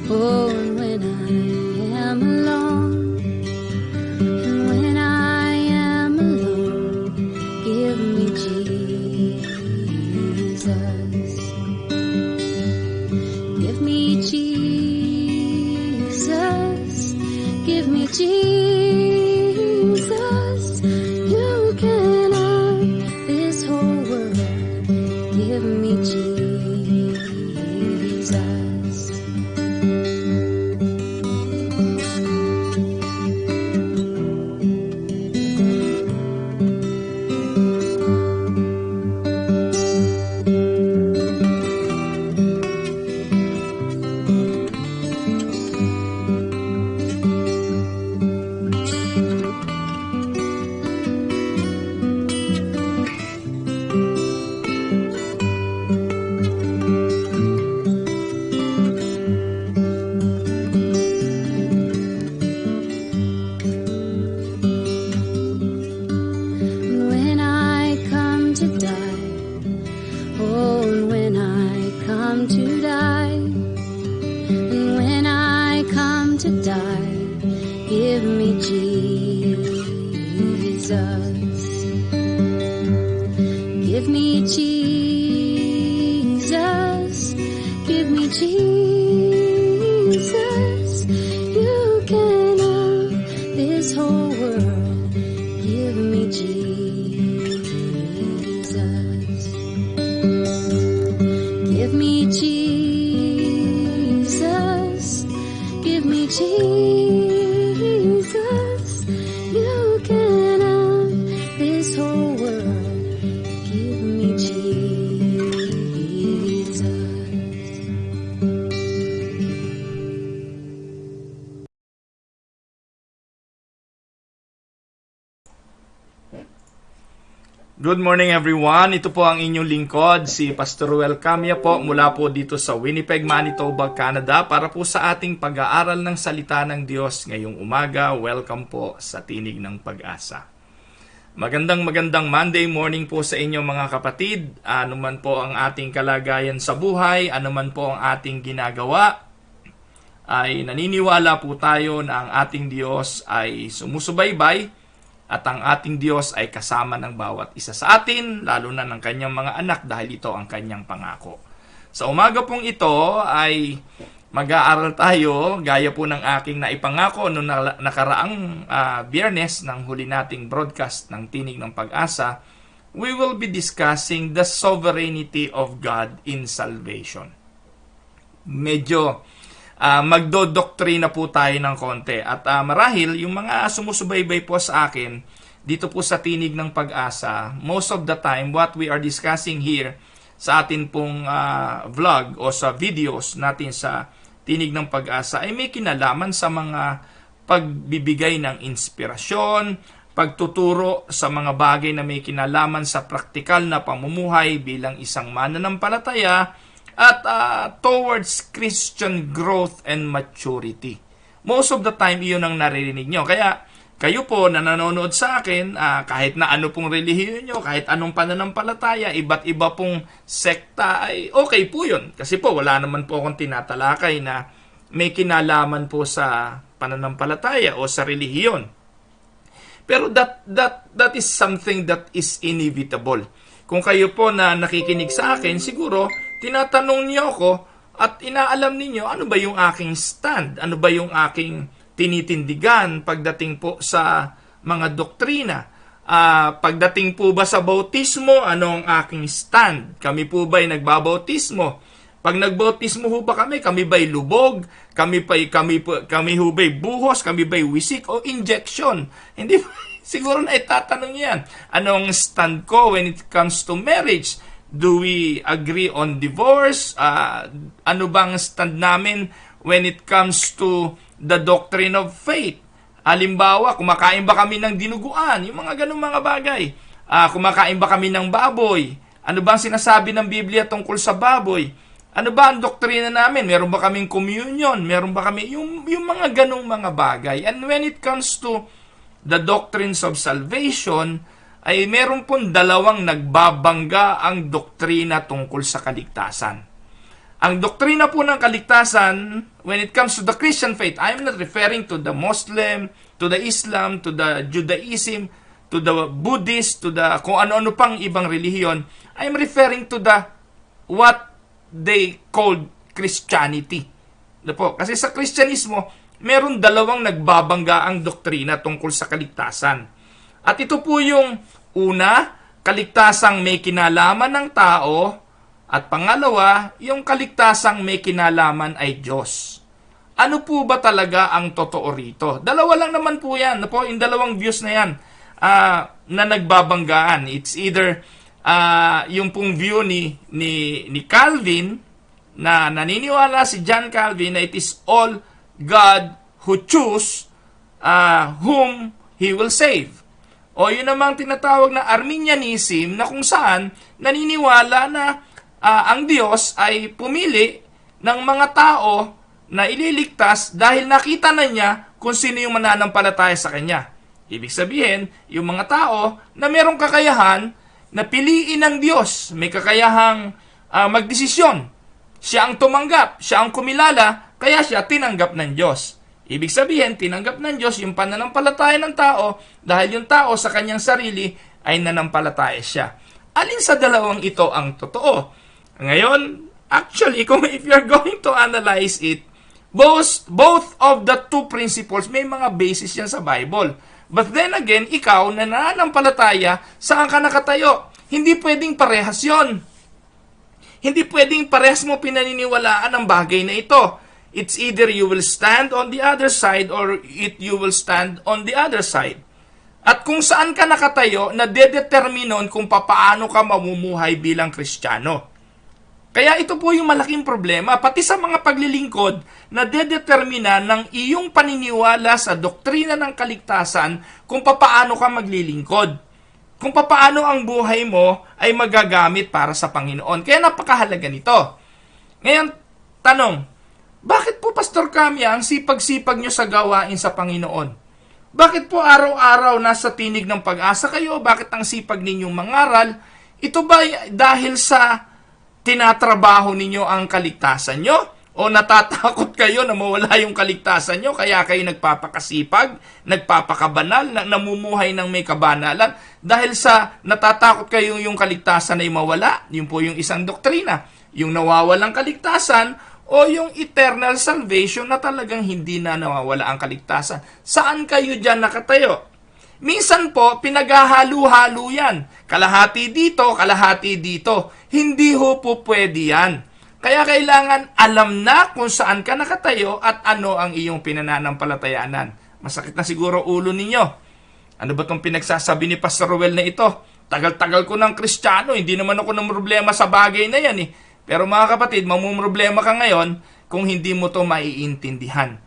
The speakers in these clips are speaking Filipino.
Oh, and when I am alone, and when I am alone, give me Jesus. Give me Jesus. Give me Jesus. You can have this whole world. Give me Jesus. When I come to die, oh, and when I come to die, and when I come to die, give me Jesus. Give me Jesus. Give me Jesus. You can have this whole world. Give me Jesus. Give me Jesus. Give me Jesus. You can have this whole world. Give me Jesus. Good morning everyone. Ito po ang inyong lingkod, si Pastor Ruel Camia po mula po dito sa Winnipeg, Manitoba, Canada para po sa ating pag-aaral ng salita ng Diyos ngayong umaga. Welcome po sa Tinig ng Pag-asa. Magandang Monday morning po sa inyo mga kapatid. Ano man po ang ating kalagayan sa buhay, ano man po ang ating ginagawa, ay naniniwala po tayo na ang ating Diyos ay sumusubaybay at ang ating Diyos ay kasama ng bawat isa sa atin, lalo na ng kanyang mga anak dahil ito ang kanyang pangako. Sa umaga pong ito ay mag-aaral tayo, gaya po ng aking naipangako noong nakaraang Biyernes ng huli nating broadcast ng Tinig ng Pag-asa. We will be discussing the sovereignty of God in salvation. Medyo magdodoktrina po tayo ng konti. At marahil, yung mga sumusubaybay po sa akin, dito po sa Tinig ng Pag-asa, most of the time, what we are discussing here sa atin pong vlog o sa videos natin sa Tinig ng Pag-asa ay may kinalaman sa mga pagbibigay ng inspirasyon, pagtuturo sa mga bagay na may kinalaman sa praktikal na pamumuhay bilang isang mananampalataya, at towards Christian growth and maturity. Most of the time, iyon ang naririnig nyo. Kaya, kayo po na nanonood sa akin, kahit na ano pong relihiyon nyo, kahit anong pananampalataya, iba't iba pong sekta, ay okay po yun. Kasi po, wala naman po akong tinatalakay na may kinalaman po sa pananampalataya o sa relihiyon. Pero that is something that is inevitable. Kung kayo po na nakikinig sa akin, siguro, tinatanong niyo ako at inaalam ninyo ano ba yung aking stand, ano ba yung aking tinitindigan pagdating po sa mga doktrina. Pagdating po ba sa bautismo, ano ang aking stand? Kami po ba'y nagbabautismo? Pag nagbautismo ho ba kami ba'y lubog? Kami ho ba'y buhos? Kami ba'y wisik o injection? Hindi siguro na itatanong yan. Anong stand ko when it comes to marriage? Do we agree on divorce? Ano bang stand namin when it comes to the doctrine of faith? Halimbawa, kumakain ba kami ng dinuguan? Yung mga ganung mga bagay. Kumakain ba kami ng baboy? Ano bang sinasabi ng Biblia tungkol sa baboy? Ano ba ang doktrina namin? Meron ba kaming communion? Meron ba kami yung mga ganung mga bagay? And when it comes to the doctrines of salvation, ay meron pong dalawang nagbabangga ang doktrina tungkol sa kaligtasan. Ang doktrina po ng kaligtasan, when it comes to the Christian faith, I'm not referring to the Muslim, to the Islam, to the Judaism, to the Buddhist, to the kung ano-ano pang ibang relihiyon. I'm referring to the what they called Christianity. Kasi sa Kristyanismo, meron dalawang nagbabanggaang doktrina tungkol sa kaligtasan. At ito po yung una, kaligtasang may kinalaman ng tao, at pangalawa, yung kaligtasang may kinalaman ay Diyos. Ano po ba talaga ang totoo rito? Dalawa lang naman po yan. Yung dalawang views na yan na nagbabanggaan. It's either yung pong view ni Calvin, na naniniwala si John Calvin na it is all God who choose whom He will save. O yun namang tinatawag na Arminianism, na kung saan naniniwala na ang Diyos ay pumili ng mga tao na ililigtas dahil nakita na niya kung sino yung mananampalataya sa Kanya. Ibig sabihin, yung mga tao na merong kakayahan na piliin ng Diyos, may kakayahang magdesisyon. Siya ang tumanggap, siya ang kumilala, kaya siya tinanggap ng Diyos. Ibig sabihin, tinanggap ng Diyos yung pananampalataya ng tao dahil yung tao sa kanyang sarili ay nanampalataya siya. Alin sa dalawang ito ang totoo? Ngayon, actually, if you're going to analyze it, both of the two principles, may mga basis yan sa Bible. But then again, ikaw na nananampalataya, saan ka nakatayo? Hindi pwedeng parehas yun. Hindi pwedeng parehas mo pinaniniwalaan ang bagay na ito. It's either you will stand on the other side or you will stand on the other side. At kung saan ka nakatayo, nadedeterminon kung papaano ka mamumuhay bilang Kristiyano. Kaya ito po yung malaking problema, pati sa mga paglilingkod, nadedetermina ng iyong paniniwala sa doktrina ng kaligtasan kung papaano ka maglilingkod. Kung papaano ang buhay mo ay magagamit para sa Panginoon. Kaya napakahalaga nito. Ngayon, tanong, bakit po Pastor Camia ang sipag-sipag nyo sa gawain sa Panginoon? Bakit po araw-araw nasa tinig ng pag-asa kayo? Bakit ang sipag ninyong mangaral? Ito ba dahil sa tinatrabaho ninyo ang kaligtasan nyo? O natatakot kayo na mawala yung kaligtasan nyo, kaya kayo nagpapakasipag, nagpapakabanal, namumuhay ng may kabanalan? Dahil sa natatakot kayo yung kaligtasan ay mawala, yun po yung isang doktrina. Yung nawawalang kaligtasan o yung eternal salvation na talagang hindi na nawawala ang kaligtasan. Saan kayo dyan nakatayo? Minsan po, pinaghahalo-halo yan. Kalahati dito, kalahati dito. Hindi ho po pwede yan. Kaya kailangan alam na kung saan ka nakatayo at ano ang iyong pinananampalatayaanan. Masakit na siguro ulo ninyo. Ano ba itong pinagsasabi ni Pastor Ruel na ito? Tagal-tagal ko ng Kristiyano, hindi naman ako ng problema sa bagay na yan eh. Pero mga kapatid, mamumroblema ka ngayon kung hindi mo ito maiintindihan.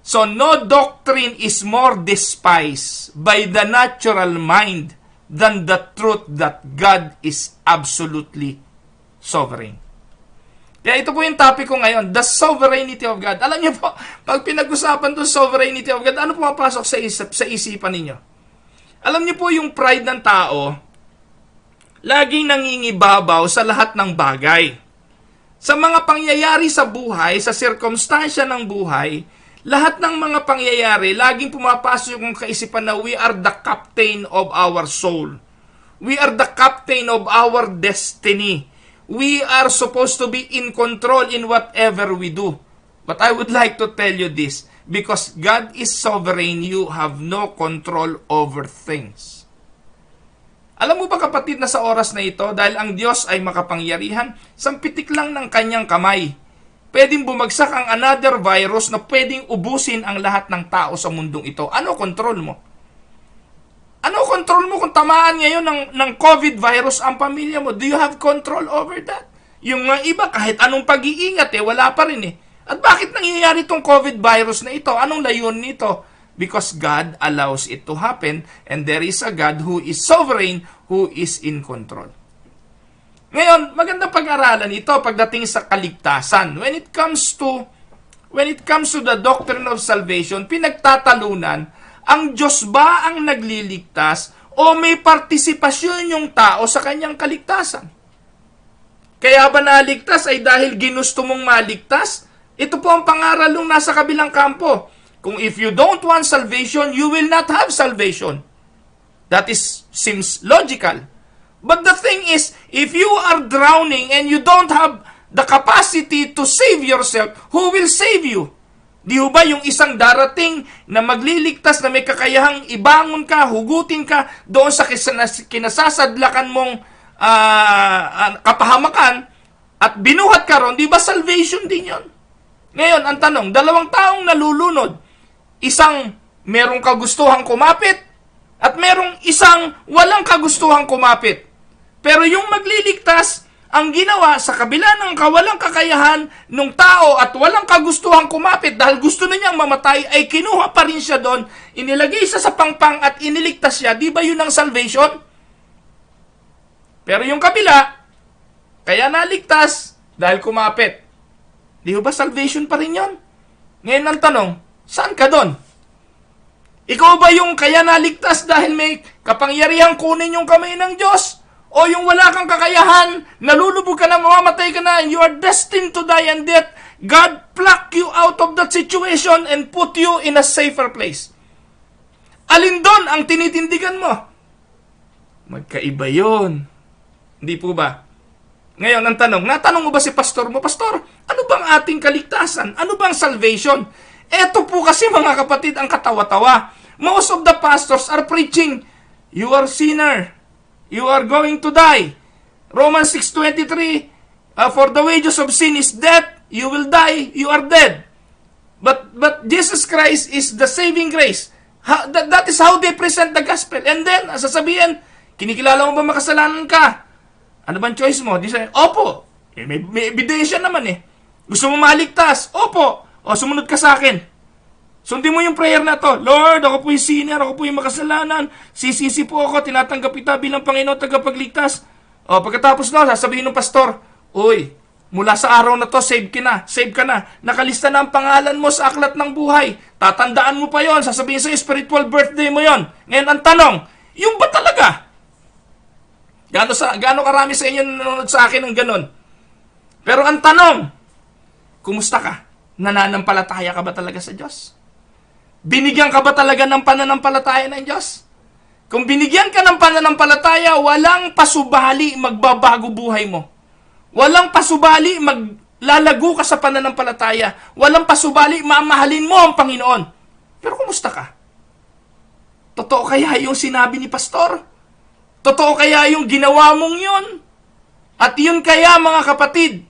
So, no doctrine is more despised by the natural mind than the truth that God is absolutely sovereign. Kaya ito po yung topic ko ngayon, the sovereignty of God. Alam niyo po, pag pinag-usapan itong sovereignty of God, ano pumapasok sa isipan ninyo? Alam niyo po yung pride ng tao, laging nangingibabaw sa lahat ng bagay. Sa mga pangyayari sa buhay, sa sirkumstansya ng buhay, lahat ng mga pangyayari, laging pumapasok yung kaisipan na we are the captain of our soul. We are the captain of our destiny. We are supposed to be in control in whatever we do. But I would like to tell you this, because God is sovereign, you have no control over things. Alam mo ba kapatid na sa oras na ito, dahil ang Diyos ay makapangyarihan, sampitik lang ng kanyang kamay, pwedeng bumagsak ang another virus na pwedeng ubusin ang lahat ng tao sa mundong ito. Ano kontrol mo? Ano kontrol mo kung tamaan ngayon ng COVID virus ang pamilya mo? Do you have control over that? Yung mga iba, kahit anong pag-iingat wala pa rin At bakit nangyayari itong COVID virus na ito? Anong layon nito? Because God allows it to happen, and there is a God who is sovereign, who is in control. Ngayon, magandang pag-aralan ito pagdating sa kaligtasan. When it comes to the doctrine of salvation, pinagtatalunan, ang Diyos ba ang nagliligtas o may partisipasyon yung tao sa kanyang kaligtasan? Kaya ba naligtas ay dahil ginusto mong maligtas? Ito po ang pangaral nung nasa kabilang kampo. Kung if you don't want salvation, you will not have salvation. That seems logical. But the thing is, if you are drowning and you don't have the capacity to save yourself, who will save you? Di ba yung isang darating na magliligtas na may kakayahang ibangon ka, hugutin ka doon sa kinasasadlakan mong kapahamakan at binuhat ka ron, di ba salvation din yon? Ngayon, ang tanong, dalawang taong nalulunod, isang merong kagustuhang kumapit at merong isang walang kagustuhang kumapit. Pero yung magliligtas, ang ginawa sa kabila ng kawalang kakayahan ng tao at walang kagustuhang kumapit dahil gusto na niyang mamatay, ay kinuha pa rin siya doon, inilagay siya sa pangpang at iniligtas siya. Di ba yun ang salvation? Pero yung kabila, kaya naligtas dahil kumapit. Di ba salvation pa rin yun? Ngayon ang tanong, saan ka doon? Ikaw ba yung kaya naligtas dahil may kapangyarihang kunin yung kamay ng Diyos? O yung wala kang kakayahan, nalulubog ka na, mamamatay ka na, and you are destined to die and death, God pluck you out of that situation and put you in a safer place. Alin doon ang tinitindigan mo? Magkaiba yun. Hindi po ba? Ngayon, ang tanong, natanong mo ba si pastor mo, Pastor, ano bang ating kaligtasan? Ano bang salvation? Eto po kasi mga kapatid ang katawa-tawa. Most of the pastors are preaching, you are sinner. You are going to die. Romans 6:23, for the wages of sin is death. You will die. You are dead. But Jesus Christ is the saving grace. That is how they present the gospel. And then, sasabihin, kinikilala mo ba makasalanan ka? Ano bang choice mo? Di say, opo. May ebidensya naman eh. Gusto mo maligtas? Opo. O, sumunod ka sa akin. Sundin mo yung prayer na to. Lord, ako po yung sinner, ako po yung makasalanan. Sisisi po ako, tinatanggap kita bilang Panginoon tagapagligtas. O, pagkatapos na, sasabihin ng pastor, uy, mula sa araw na to, save ka na. Nakalista na ang pangalan mo sa aklat ng buhay. Tatandaan mo pa yon, sasabihin sa spiritual birthday mo yon. Ngayon, ang tanong, yung ba talaga? Gaano karami sa inyo nanonood sa akin ng ganon? Pero ang tanong, kumusta ka? Nananampalataya ka ba talaga sa Diyos? Binigyan ka ba talaga ng pananampalataya ng Diyos? Kung binigyan ka ng pananampalataya, walang pasubali magbabago buhay mo. Walang pasubali maglalago ka sa pananampalataya. Walang pasubali mamahalin mo ang Panginoon. Pero kumusta ka? Totoo kaya yung sinabi ni pastor? Totoo kaya yung ginawa mong yun? At yun kaya mga kapatid,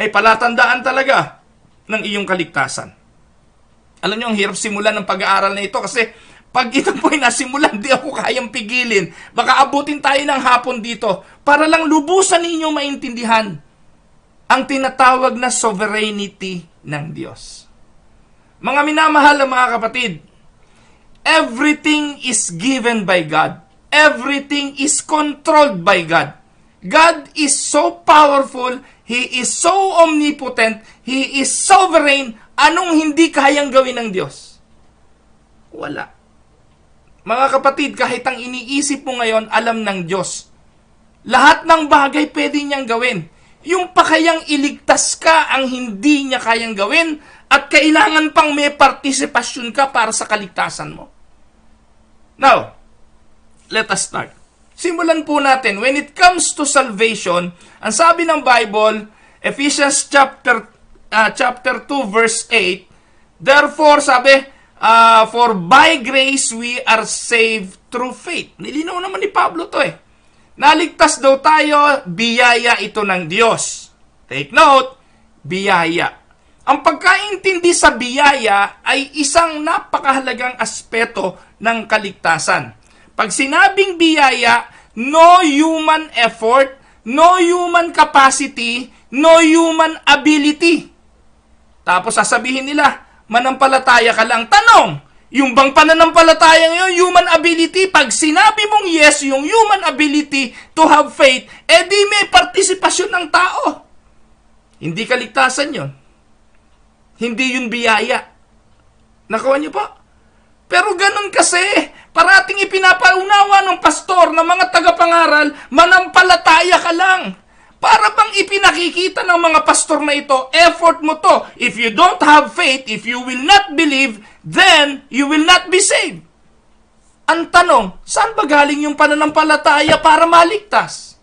ay palatandaan talaga ng iyong kaligtasan. Alam niyo, ang hirap simulan ng pag-aaral na ito kasi pag ito po'y nasimulan, di ako kayang pigilin. Baka abutin tayo ng hapon dito para lang lubusan ninyo maintindihan ang tinatawag na sovereignty ng Diyos. Mga minamahal na mga kapatid, everything is given by God. Everything is controlled by God. God is so powerful, He is so omnipotent, He is sovereign. Anong hindi kayang gawin ng Diyos? Wala. Mga kapatid, kahit ang iniisip mo ngayon, alam ng Diyos. Lahat ng bagay pwede niyang gawin. Yung pa kayang iligtas ka ang hindi niya kayang gawin at kailangan pang may partisipasyon ka para sa kaligtasan mo. Now, let us start. Simulan po natin. When it comes to salvation, ang sabi ng Bible, Ephesians chapter 2 verse 8, therefore, sabi, for by grace we are saved through faith. Nilinaw naman ni Pablo to eh. Naligtas daw tayo, biyaya ito ng Diyos. Take note, biyaya. Ang pagkaintindi sa biyaya ay isang napakahalagang aspeto ng kaligtasan. Pag sinabing biyaya, no human effort, no human capacity, no human ability. Tapos sasabihin nila, manampalataya ka lang. Tanong, yung bang pananampalataya ngayon, human ability, pag sinabi mong yes, yung human ability to have faith, di may partisipasyon ng tao. Hindi kaligtasan yun. Hindi yun biyaya. Nakuha niyo po? Pero ganun kasi, parating ipinapaunawa ng pastor ng mga tagapangaral, manampalataya ka lang. Para bang ipinakikita ng mga pastor na ito, effort mo to. If you don't have faith, if you will not believe, then you will not be saved. Ang tanong, saan ba galing yung pananampalataya para maligtas?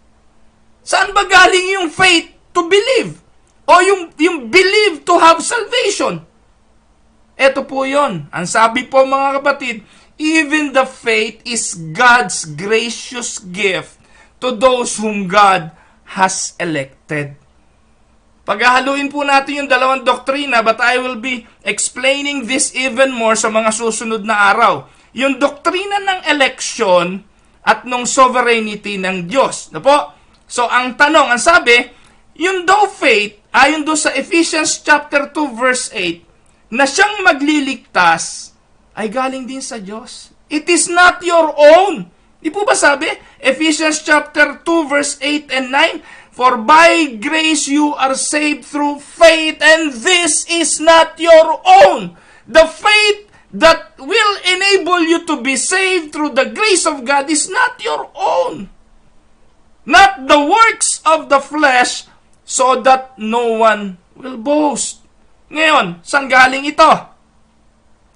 Saan ba galing yung faith to believe? O yung believe to have salvation? Ito po yon. Ang sabi po mga kapatid, even the faith is God's gracious gift to those whom God has elected. Paghahaluin po natin yung dalawang doktrina, but I will be explaining this even more sa mga susunod na araw. Yung doktrina ng election at ng sovereignty ng Diyos. Na po? So, ang tanong, ang sabi, yung daw faith, ayon doon sa Ephesians chapter 2 verse 8, na siyang magliligtas, ay galing din sa Diyos. It is not your own. Di po ba sabi? Ephesians chapter 2 verse 8 and 9, for by grace you are saved through faith, and this is not your own. The faith that will enable you to be saved through the grace of God is not your own. Not the works of the flesh, so that no one will boast. Ngayon, saan galing ito?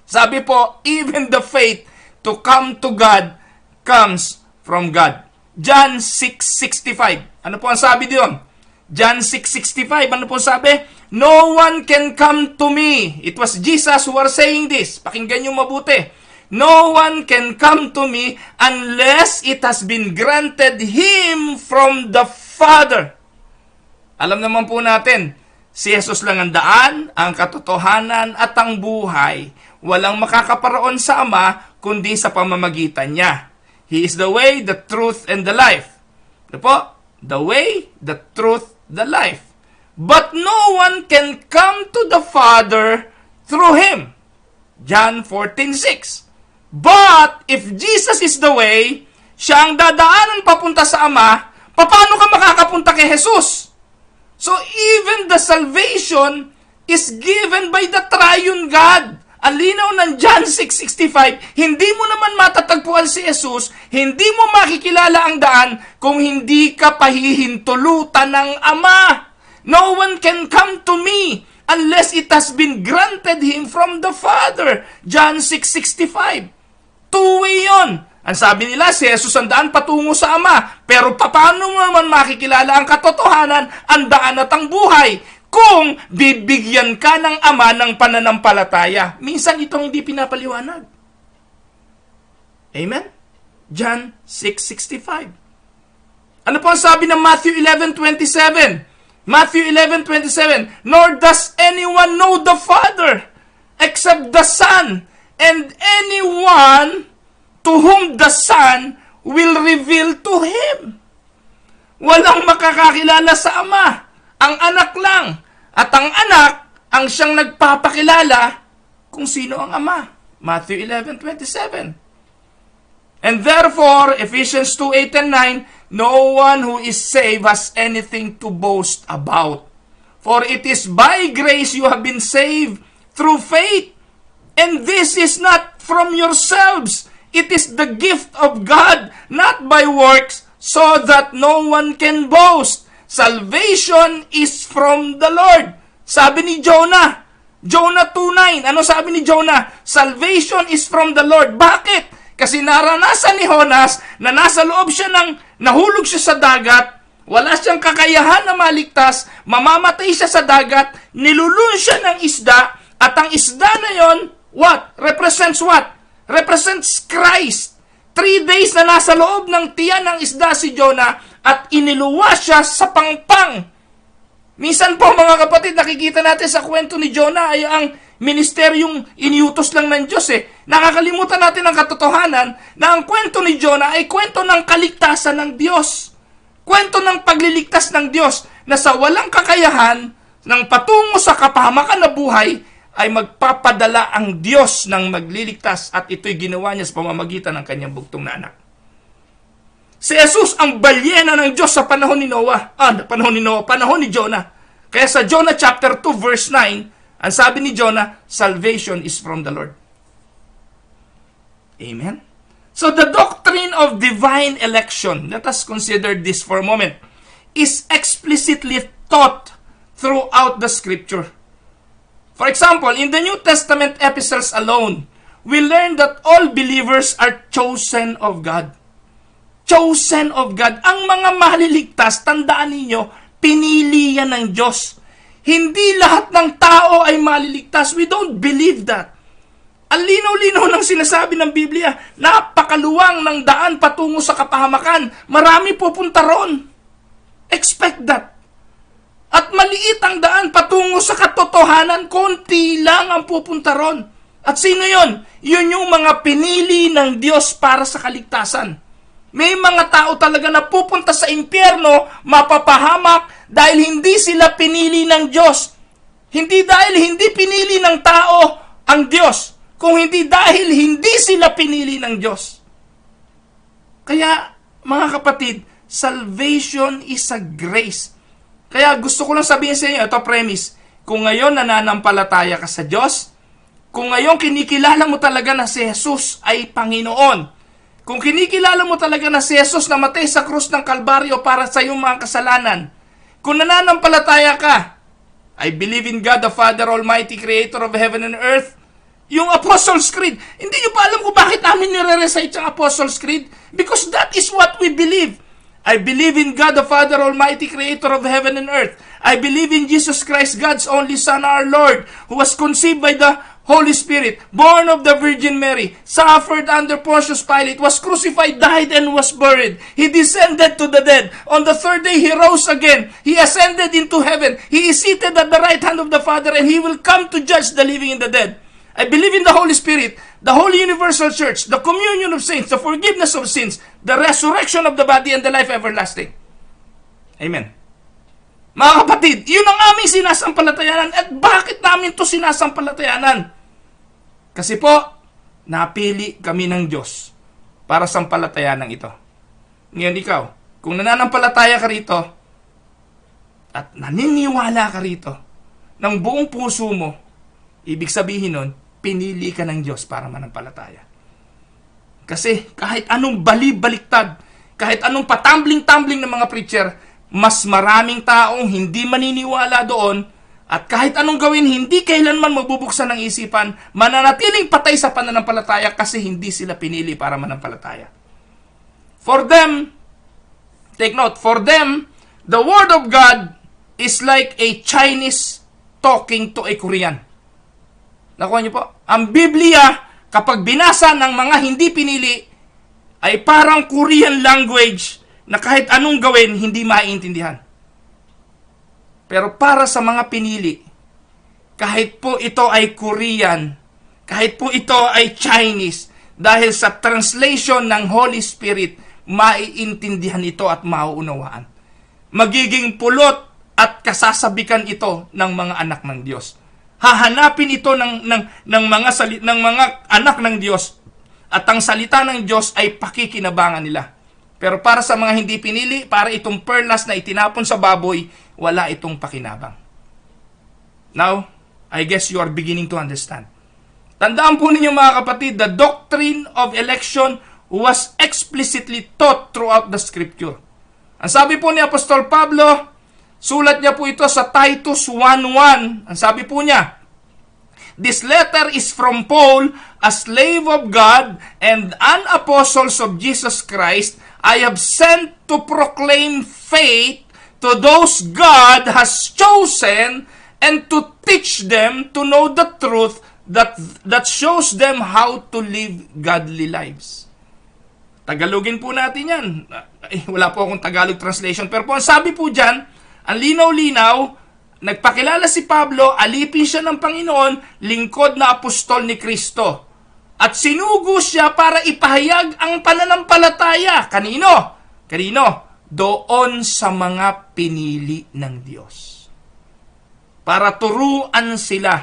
Sabi po, even the faith to come to God comes from God. John 6:65. Ano po ang sabi diyon? John 6:65. Ano po sabi? No one can come to me. It was Jesus who was saying this. Pakinggan niyo mabuti. No one can come to me unless it has been granted him from the Father. Alam naman po natin, si Jesus lang ang daan, ang katotohanan at ang buhay. Walang makakaparoon sa Ama kundi sa pamamagitan niya. He is the way, the truth, and the life. Ano po? The way, the truth, the life. But no one can come to the Father through Him. John 14:6. But if Jesus is the way, siya ang dadaanan papunta sa Ama, paano ka makakapunta kay Jesus? So even the salvation is given by the triune God. Ang linaw ng John 6:65, hindi mo naman matatagpuan si Jesus, hindi mo makikilala ang daan kung hindi ka pahihintulutan ng Ama. No one can come to me unless it has been granted him from the Father. John 6:65. Two-way yun. Ang sabi nila, si Jesus ang daan patungo sa Ama. Pero paano mo naman makikilala ang katotohanan, ang daan at ang buhay? Kung bibigyan ka ng Ama ng pananampalataya. Minsan itong hindi pinapaliwanag. Amen? John 6:65. Ano po ang sabi ng Matthew 11:27? Matthew 11:27, nor does anyone know the Father except the Son, and anyone to whom the Son will reveal to him. Walang makakakilala sa Ama. Ang anak lang. At ang anak ang siyang nagpapakilala kung sino ang Ama. Matthew 11:27. And therefore, Ephesians 2:8 and 9, no one who is saved has anything to boast about. For it is by grace you have been saved through faith. And this is not from yourselves. It is the gift of God, not by works, so that no one can boast. Salvation is from the Lord. Sabi ni Jonah, Jonah 2:9. Ano sabi ni Jonah? Salvation is from the Lord. Bakit? Kasi naranasan ni Jonas na nasa loob siya nahulog siya sa dagat, wala siyang kakayahan na maligtas, mamamatay siya sa dagat, nilulun siya ng isda, at ang isda na yon, what? Represents what? Represents Christ. 3 days na nasa loob ng tiyan ng isda si Jonah at iniluwa siya sa pangpang. Minsan po mga kapatid, nakikita natin sa kwento ni Jonah ay ang ministeryong iniutos lang ng Diyos Nakakalimutan natin ang katotohanan na ang kwento ni Jonah ay kwento ng kaligtasan ng Diyos. Kwento ng pagliligtas ng Diyos na sa walang kakayahan ng patungo sa kapahamakan na buhay ay magpapadala ang Diyos ng magliligtas at ito'y ginawa niya sa pamamagitan ng kanyang bugtong na anak. Si Jesus ang balyena ng Diyos sa panahon ni panahon ni Jonah. Kaya sa Jonah chapter 2 verse 9, ang sabi ni Jonah, salvation is from the Lord. Amen? So the doctrine of divine election, let us consider this for a moment. is explicitly taught throughout the Scripture. For example, in the New Testament epistles alone, we learn that all believers are chosen of God. Chosen of God. Ang mga maliligtas, tandaan ninyo, pinili yan ng Diyos. Hindi lahat ng tao ay maliligtas. We don't believe that. Ang linaw-linaw ng sinasabi ng Biblia, napakaluwang ng daan patungo sa kapahamakan. Marami pupunta ron. Expect that. At maliit ang daan patungo sa katotohanan, konti lang ang pupunta ron. At sino yon? Yun yung mga pinili ng Diyos para sa kaligtasan. May mga tao talaga na pupunta sa impyerno, mapapahamak dahil hindi sila pinili ng Diyos. Hindi dahil hindi pinili ng tao ang Diyos, kung hindi dahil hindi sila pinili ng Diyos. Kaya, mga kapatid, salvation is a grace. Kaya gusto ko lang sabihin sa inyo, ito premise, kung ngayon nananampalataya ka sa Diyos, kung ngayon kinikilala mo talaga na si Jesus ay Panginoon, kung kinikilala mo talaga na si Jesus namatay sa krus ng Kalbaryo para sa iyong mga kasalanan, kung nananampalataya ka, I believe in God the Father Almighty, Creator of heaven and earth, yung Apostles' Creed, hindi nyo pa alam kung bakit namin nire-recite yung Apostles' Creed? Because that is what we believe. I believe in God the Father Almighty, Creator of heaven and earth. I believe in Jesus Christ, God's only Son, our Lord, who was conceived by the Holy Spirit, born of the Virgin Mary, suffered under Pontius Pilate, was crucified, died, and was buried. He descended to the dead. On the third day, He rose again. He ascended into heaven. He is seated at the right hand of the Father, and He will come to judge the living and the dead. I believe in the Holy Spirit, the Holy Universal Church, the communion of saints, the forgiveness of sins, the resurrection of the body, and the life everlasting. Amen. Mga kapatid, yun ang aming sinasampalatayanan. At bakit namin to sinasampalatayanan? Kasi po, napili kami ng Diyos para sampalatayanan ito. Ngayon ikaw, kung nananampalataya ka rito, at naniniwala ka rito, ng buong puso mo, ibig sabihin nun, pinili ka ng Diyos para manampalataya. Kasi kahit anong bali-baliktad, kahit anong patambling-tambling ng mga preacher, mas maraming taong hindi maniniwala doon, at kahit anong gawin, hindi kailanman magbubuksan ng isipan, mananatiling patay sa pananampalataya kasi hindi sila pinili para manampalataya. For them, take note, for them, the Word of God is like a Chinese talking to a Korean. Nakuha niyo po? Ang Biblia, kapag binasa ng mga hindi pinili, ay parang Korean language na kahit anong gawin, hindi maiintindihan. Pero para sa mga pinili, kahit po ito ay Korean, kahit po ito ay Chinese, dahil sa translation ng Holy Spirit, maiintindihan ito at mauunawaan. Magiging pulot at kasasabikan ito ng mga anak ng Diyos. Hahanapin ito ng mga anak ng Diyos, at ang salita ng Diyos ay pakikinabangan nila. Pero para sa mga hindi pinili, para itong perlas na itinapon sa baboy, wala itong pakinabang. Now, I guess you are beginning to understand. Tandaan po ninyo mga kapatid, the doctrine of election was explicitly taught throughout the Scripture. Ang sabi po ni Apostol Pablo, sulat niya po ito sa Titus 1:1. Ang sabi po niya, "This letter is from Paul, a slave of God and an apostle of Jesus Christ. I have sent to proclaim faith to those God has chosen and to teach them to know the truth that shows them how to live godly lives." Tagalogin po natin yan. Wala po akong Tagalog translation. Pero po, ang sabi po dyan, ang linaw-linaw, nagpakilala si Pablo, alipin siya ng Panginoon, lingkod na apostol ni Kristo. At sinugo siya para ipahayag ang pananampalataya. Kanino? Doon sa mga pinili ng Diyos. Para turuan sila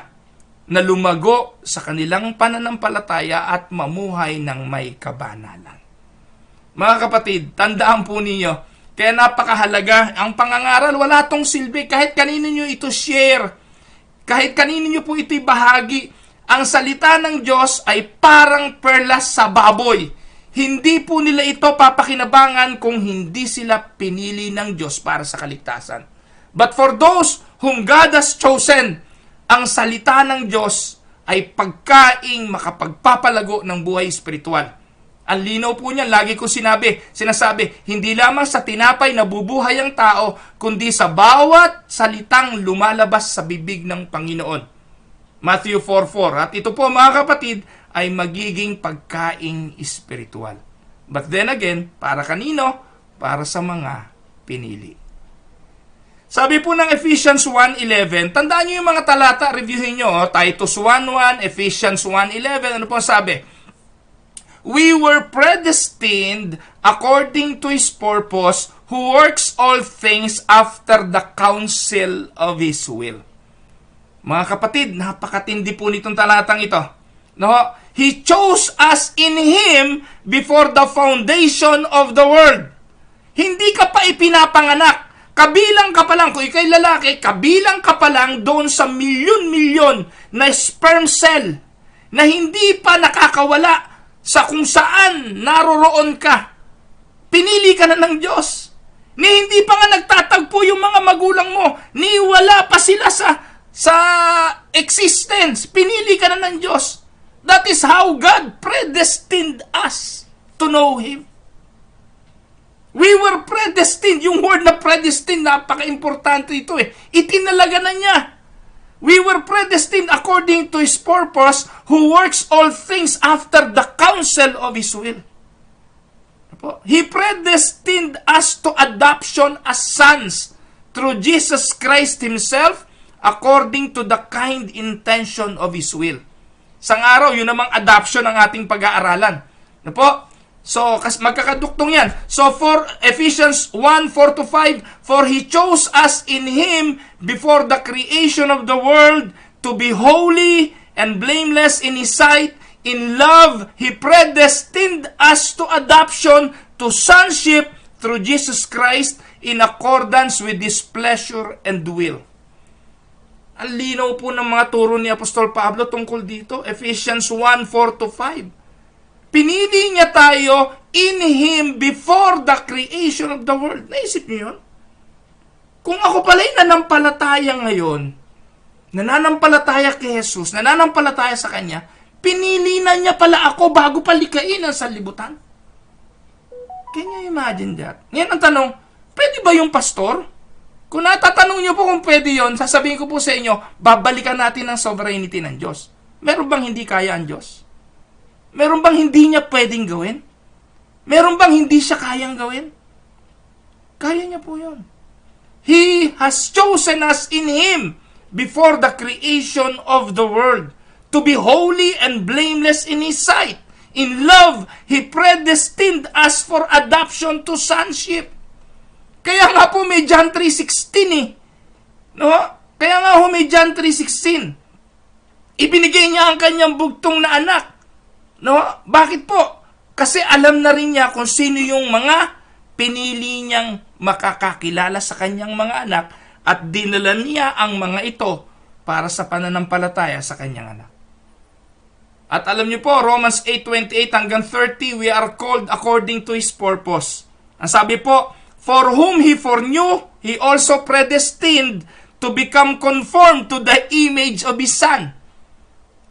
na lumago sa kanilang pananampalataya at mamuhay ng may kabanalan. Mga kapatid, tandaan po ninyo, kaya napakahalaga, ang pangangaral, wala tong silbi, kahit kanino nyo ito share, kahit kanino nyo po ito'y bahagi, ang salita ng Diyos ay parang perlas sa baboy. Hindi po nila ito papakinabangan kung hindi sila pinili ng Diyos para sa kaligtasan. But for those whom God has chosen, ang salita ng Diyos ay pagkaing makapagpapalago ng buhay espiritual. Ang linaw po niyan, lagi ko sinasabi, hindi lamang sa tinapay nabubuhay ang tao, kundi sa bawat salitang lumalabas sa bibig ng Panginoon. Matthew 4:4. At ito po mga kapatid, ay magiging pagkaing espiritual. But then again, para kanino? Para sa mga pinili. Sabi po ng Ephesians 1:11, tandaan nyo yung mga talata, reviewin nyo, Titus 1:1, Ephesians 1:11, ano po sabi? We were predestined according to His purpose, who works all things after the counsel of His will. Mga kapatid, napakatindi po nitong talatang ito. No? He chose us in Him before the foundation of the world. Hindi ka pa ipinapanganak. Kabilang ka pa lang, kung ikay lalaki, kabilang ka pa lang doon sa milyon-milyon na sperm cell na hindi pa nakakawala sa kung saan naroroon ka. Pinili ka na ng Diyos. Ni hindi pa nga nagtatagpo yung mga magulang mo. Ni wala pa sila sa existence. Pinili ka na ng Diyos. That is how God predestined us to know Him. We were predestined. Yung word na predestined, napaka-importante ito eh. Itinalaga na niya. We were predestined according to His purpose, who works all things after the counsel of His will. He predestined us to adoption as sons through Jesus Christ Himself, according to the kind intention of His will. Sang araw, yun namang adoption ang ating pag-aaralan. Ano po? So, magkakaduktong yan. So, for Ephesians 1:4-5, for He chose us in Him before the creation of the world to be holy and blameless in His sight. In love, He predestined us to adoption to sonship through Jesus Christ in accordance with His pleasure and will. Ang linaw po ng mga turo ni Apostol Pablo tungkol dito. Ephesians 1:4-5. Pinili niya tayo in Him before the creation of the world. Naisip niyo yun? Kung ako pala'y nanampalataya ngayon, nananampalataya kay Jesus, nananampalataya sa Kanya, pinili na niya pala ako bago palikain ang sanlibutan. Can you imagine that? Ngayon ang tanong, pwede ba yung pastor? Kung natatanong niyo po kung pwede yon, sasabihin ko po sa inyo, babalikan natin ang sovereignty ng Diyos. Meron bang hindi kaya ang Diyos? Meron bang hindi niya pwedeng gawin? Meron bang hindi siya kayang gawin? Kaya niya po yun. He has chosen us in Him before the creation of the world to be holy and blameless in His sight. In love, He predestined us for adoption to sonship. Kaya nga po may John 3:16 eh. No? Kaya nga ho may John 3:16. Ibinigay niya ang kanyang bugtong na anak. No? Bakit po? Kasi alam na rin niya kung sino yung mga pinili niyang makakakilala sa kanyang mga anak at dinala niya ang mga ito para sa pananampalataya sa kanyang anak. At alam niyo po, Romans 8:28-30, we are called according to His purpose. Ang sabi po, for whom He foreknew, He also predestined to become conformed to the image of His Son.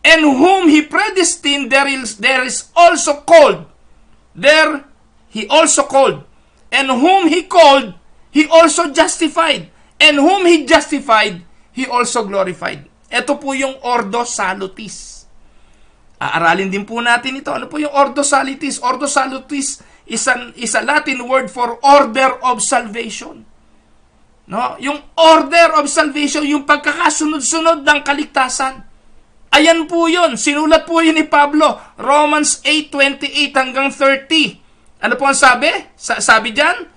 And whom He predestined, there is also called. There, He also called. And whom He called, He also justified. And whom He justified, He also glorified. Ito po yung Ordo Salutis. Aaralin din po natin ito. Ano po yung Ordo Salutis? Ordo Salutis is a Latin word for order of salvation. No? Yung order of salvation, yung pagkakasunod-sunod ng kaligtasan. Ayan po yun. Sinulat po yun ni Pablo. Romans 8:28-30. Ano po ang sabi? Sabi dyan,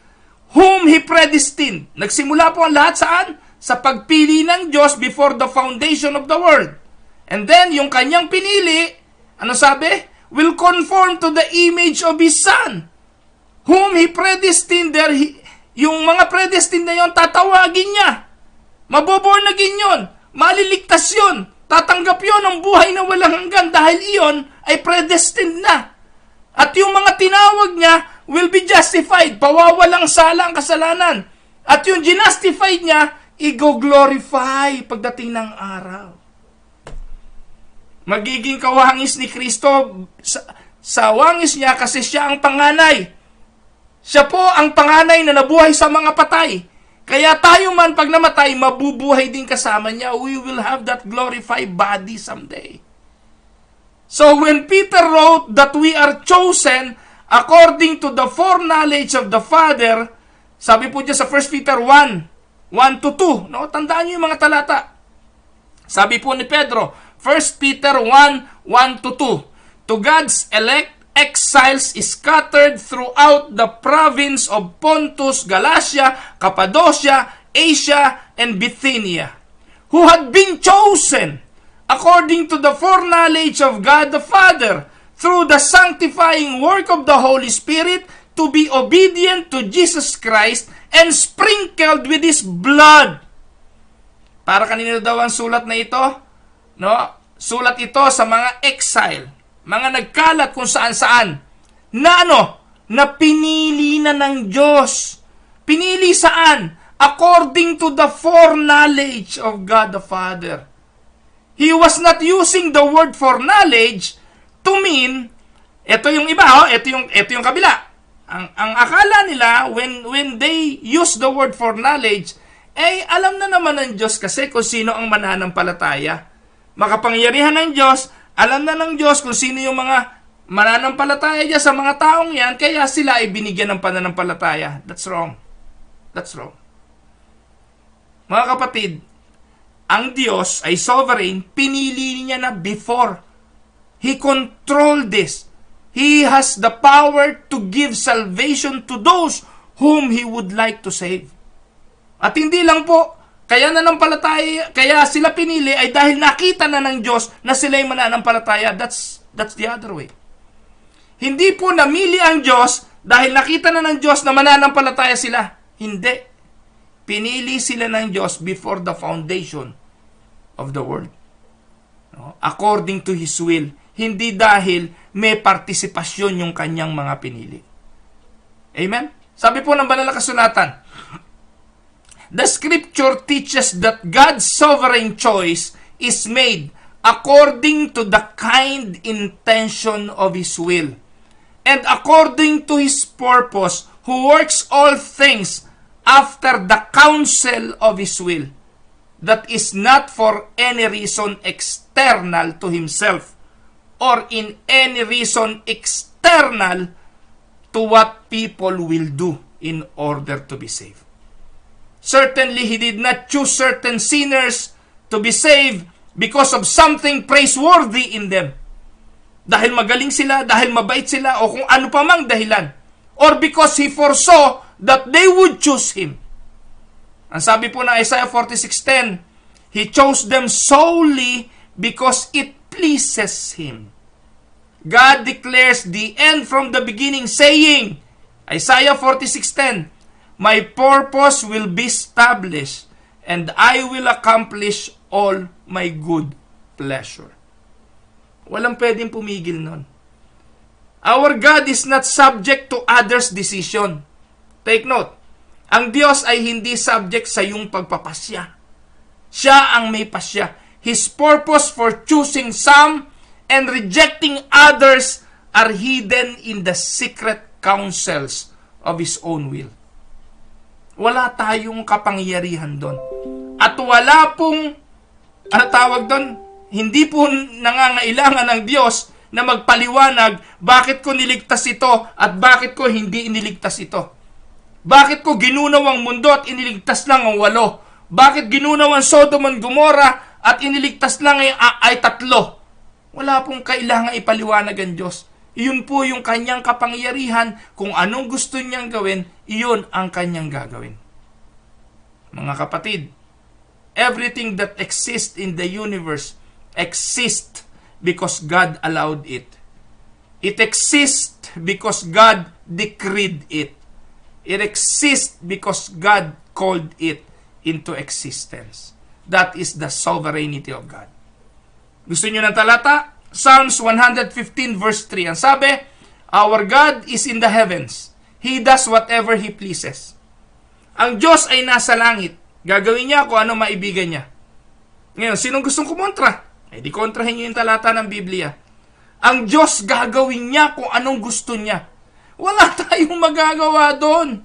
whom He predestined. Nagsimula po ang lahat saan? Sa pagpili ng Diyos before the foundation of the world. And then, yung kanyang pinili, ano sabi? Will conform to the image of His Son. Whom He predestined, yung mga predestined na yun, tatawagin niya. Maboborn again yun. Maliligtas yun. Tatanggap yun ang buhay na walang hanggan dahil iyon ay predestined na. At yung mga tinawag niya will be justified. Pawawalang sala ang kasalanan. At yung ginustified niya, i-glorify pagdating ng araw. Magiging kawangis ni Kristo sa wangis niya kasi siya ang panganay. Siya po ang panganay na nabuhay sa mga patay. Kaya tayo man pag namatay, mabubuhay din kasama niya. We will have that glorified body someday. So when Peter wrote that we are chosen according to the foreknowledge of the Father, sabi po dyan sa 1 Peter 1:1-2, no? Tandaan niyo yung mga talata. Sabi po ni Pedro, 1 Peter 1:1-2, to God's elect, exiles scattered throughout the province of Pontus, Galatia, Cappadocia, Asia, and Bithynia, who had been chosen according to the foreknowledge of God the Father, through the sanctifying work of the Holy Spirit, to be obedient to Jesus Christ and sprinkled with His blood. Para kanino daw ang sulat na ito? No? Sulat ito sa mga exile, mga nagkalat kung saan-saan, na na pinili na ng Diyos. Pinili saan? According to the foreknowledge of God the Father. He was not using the word for knowledge to mean, ito yung iba, ito yung kabila. Ang akala nila, when they use the word for knowledge, alam na naman ng Diyos kasi kung sino ang mananampalataya. Makapangyarihan ng Diyos, alam na ng Diyos kung sino yung mga mananampalataya niya sa mga taong yan, kaya sila ay binigyan ng pananampalataya. That's wrong. That's wrong. Mga kapatid, ang Diyos ay sovereign, pinili niya na before. He controlled this. He has the power to give salvation to those whom He would like to save. At hindi lang po, kaya sila pinili ay dahil nakita na ng Diyos na sila ay mananampalataya. That's the other way. Hindi po namili ang Diyos dahil nakita na ng Diyos na mananampalataya sila. Hindi. Pinili sila ng Diyos before the foundation of the world. No? According to His will. Hindi dahil may partisipasyon yung kanyang mga pinili. Amen? Sabi po ng banal na kasulatan, the scripture teaches that God's sovereign choice is made according to the kind intention of His will and according to His purpose, who works all things after the counsel of His will, that is not for any reason external to Himself or in any reason external to what people will do in order to be saved. Certainly, He did not choose certain sinners to be saved because of something praiseworthy in them. Dahil magaling sila, dahil mabait sila, o kung ano pa mang dahilan. Or because He foresaw that they would choose Him. Ang sabi po ng Isaiah 46:10, He chose them solely because it pleases Him. God declares the end from the beginning, saying, Isaiah 46:10, my purpose will be established, and I will accomplish all my good pleasure. Walang pwedeng pumigil nun. Our God is not subject to others' decision. Take note, ang Diyos ay hindi subject sa iyong pagpapasya. Siya ang may pasya. His purpose for choosing some and rejecting others are hidden in the secret counsels of His own will. Wala tayong kapangyarihan doon. At wala pong, hindi po nangangailangan ng Diyos na magpaliwanag bakit ko niligtas ito at bakit ko hindi iniligtas ito. Bakit ko ginunaw ang mundo at iniligtas lang ang 8? Bakit ginunaw ang Sodom and Gomorrah at iniligtas lang ay 3? Wala pong kailangan ipaliwanag ang Diyos. Iyon po yung kanyang kapangyarihan. Kung anong gusto niyang gawin, iyon ang kanyang gagawin. Mga kapatid, everything that exists in the universe exists because God allowed it. It exists because God decreed it. It exists because God called it into existence. That is the sovereignty of God. Gusto niyo ng talata? Psalms 115 verse 3. Ang sabi, Our God is in the heavens. He does whatever He pleases. Ang Diyos ay nasa langit. Gagawin niya kung ano maibigan niya. Ngayon, sinong gustong kumontra? Di kontrahin niyo yung talata ng Biblia. Ang Diyos gagawin niya kung anong gusto niya. Wala tayong magagawa doon.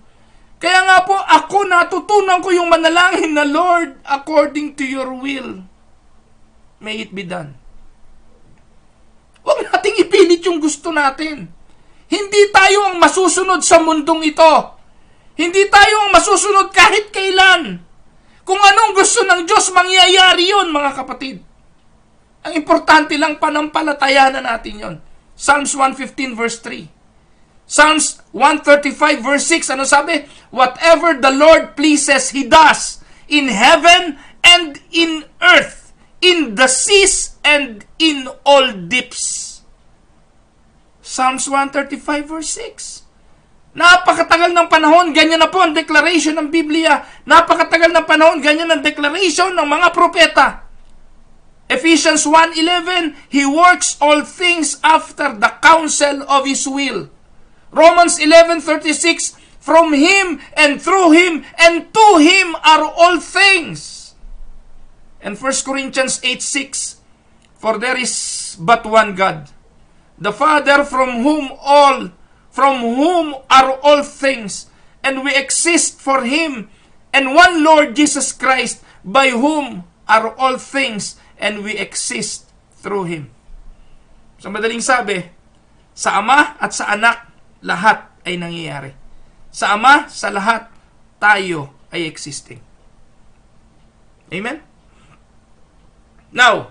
Kaya nga po, ako natutunan ko yung manalangin na, Lord, according to your will, may it be done. Huwag nating ipilit yung gusto natin. Hindi tayo ang masusunod sa mundong ito. Hindi tayo ang masusunod kahit kailan. Kung anong gusto ng Diyos, mangyayari yun, mga kapatid. Ang importante lang, panampalatayanan natin yon. Psalms 115 verse 3. Psalms 135 verse 6, ano sabi? Whatever the Lord pleases, He does, in heaven and in earth, in the seas and in all deeps. Psalms 135 verse 6. Napakatagal ng panahon, ganyan na po ang declaration ng Biblia. Napakatagal ng panahon, ganyan ang declaration ng mga propeta. Ephesians 1:11, He works all things after the counsel of His will. Romans 11:36, from Him and through Him and to Him are all things. And 1 Corinthians 8:6, for there is but one God, the Father from whom are all things, and we exist for Him, and one Lord Jesus Christ, by whom are all things, and we exist through Him. So madaling sabi, sa Ama at sa Anak, lahat ay nangyayari. Sa Ama, sa lahat, tayo ay existing. Amen? Now,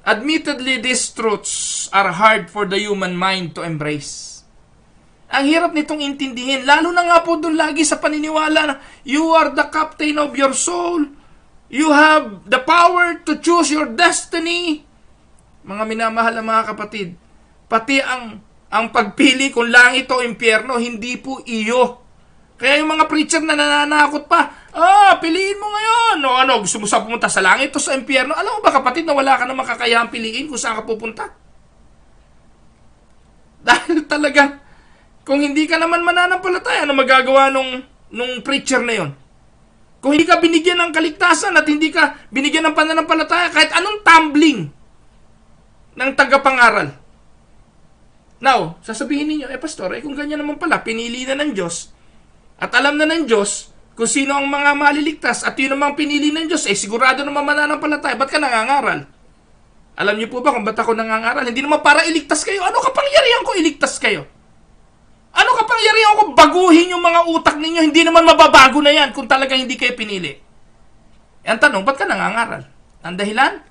admittedly, these truths are hard for the human mind to embrace. Ang hirap nitong intindihin, lalo na nga po doon lagi sa paniniwala na you are the captain of your soul, you have the power to choose your destiny. Mga minamahal na mga kapatid, pati ang pagpili kung langit o impyerno, hindi po iyo. Kaya yung mga preacher na nananakot pa, piliin mo ngayon. O ano, gusto mo sa pumunta sa langit o sa impyerno? Alam mo ba kapatid na wala ka na makakayahang piliin kung saan ka pupunta? Dahil talaga, kung hindi ka naman mananampalataya, ano magagawa nung preacher na yon? Kung hindi ka binigyan ng kaligtasan at hindi ka binigyan ng pananampalataya, kahit anong tumbling ng tagapangaral. Now, sasabihin ninyo, pastor, kung ganyan naman pala, pinili na ng Diyos, at alam na ng Diyos kung sino ang mga maliligtas, at yun namang pinili ng Diyos, sigurado naman mananampalataya, ba't ka nangangaral? Alam niyo po ba kung ba't ako nangangaral? Hindi naman para iligtas kayo. Ano kapangyarihan ko iligtas kayo? Ano kapangyarihan ko baguhin yung mga utak ninyo? Hindi naman mababago na yan kung talagang hindi kayo pinili. Ang tanong, ba't ka nangangaral? Ang dahilan?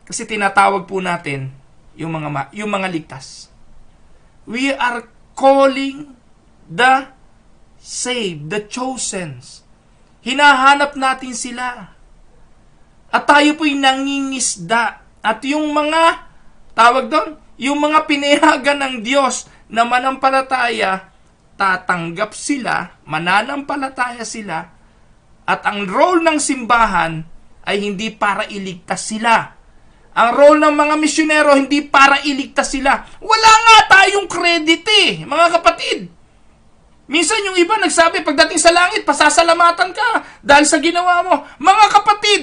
Kasi tinatawag po natin yung mga ligtas. We are calling the saved, the chosen. Hinahanap natin sila. At tayo po'y nangingisda. At yung mga, tawag doon, yung mga pinayagan ng Diyos na manampalataya, tatanggap sila, mananampalataya sila, at ang role ng simbahan ay hindi para iligtas sila. Ang role ng mga misyonero hindi para iligtas sila. Wala nga tayong credit mga kapatid. Minsan yung iba nagsabi, pagdating sa langit, pasasalamatan ka dahil sa ginawa mo. Mga kapatid,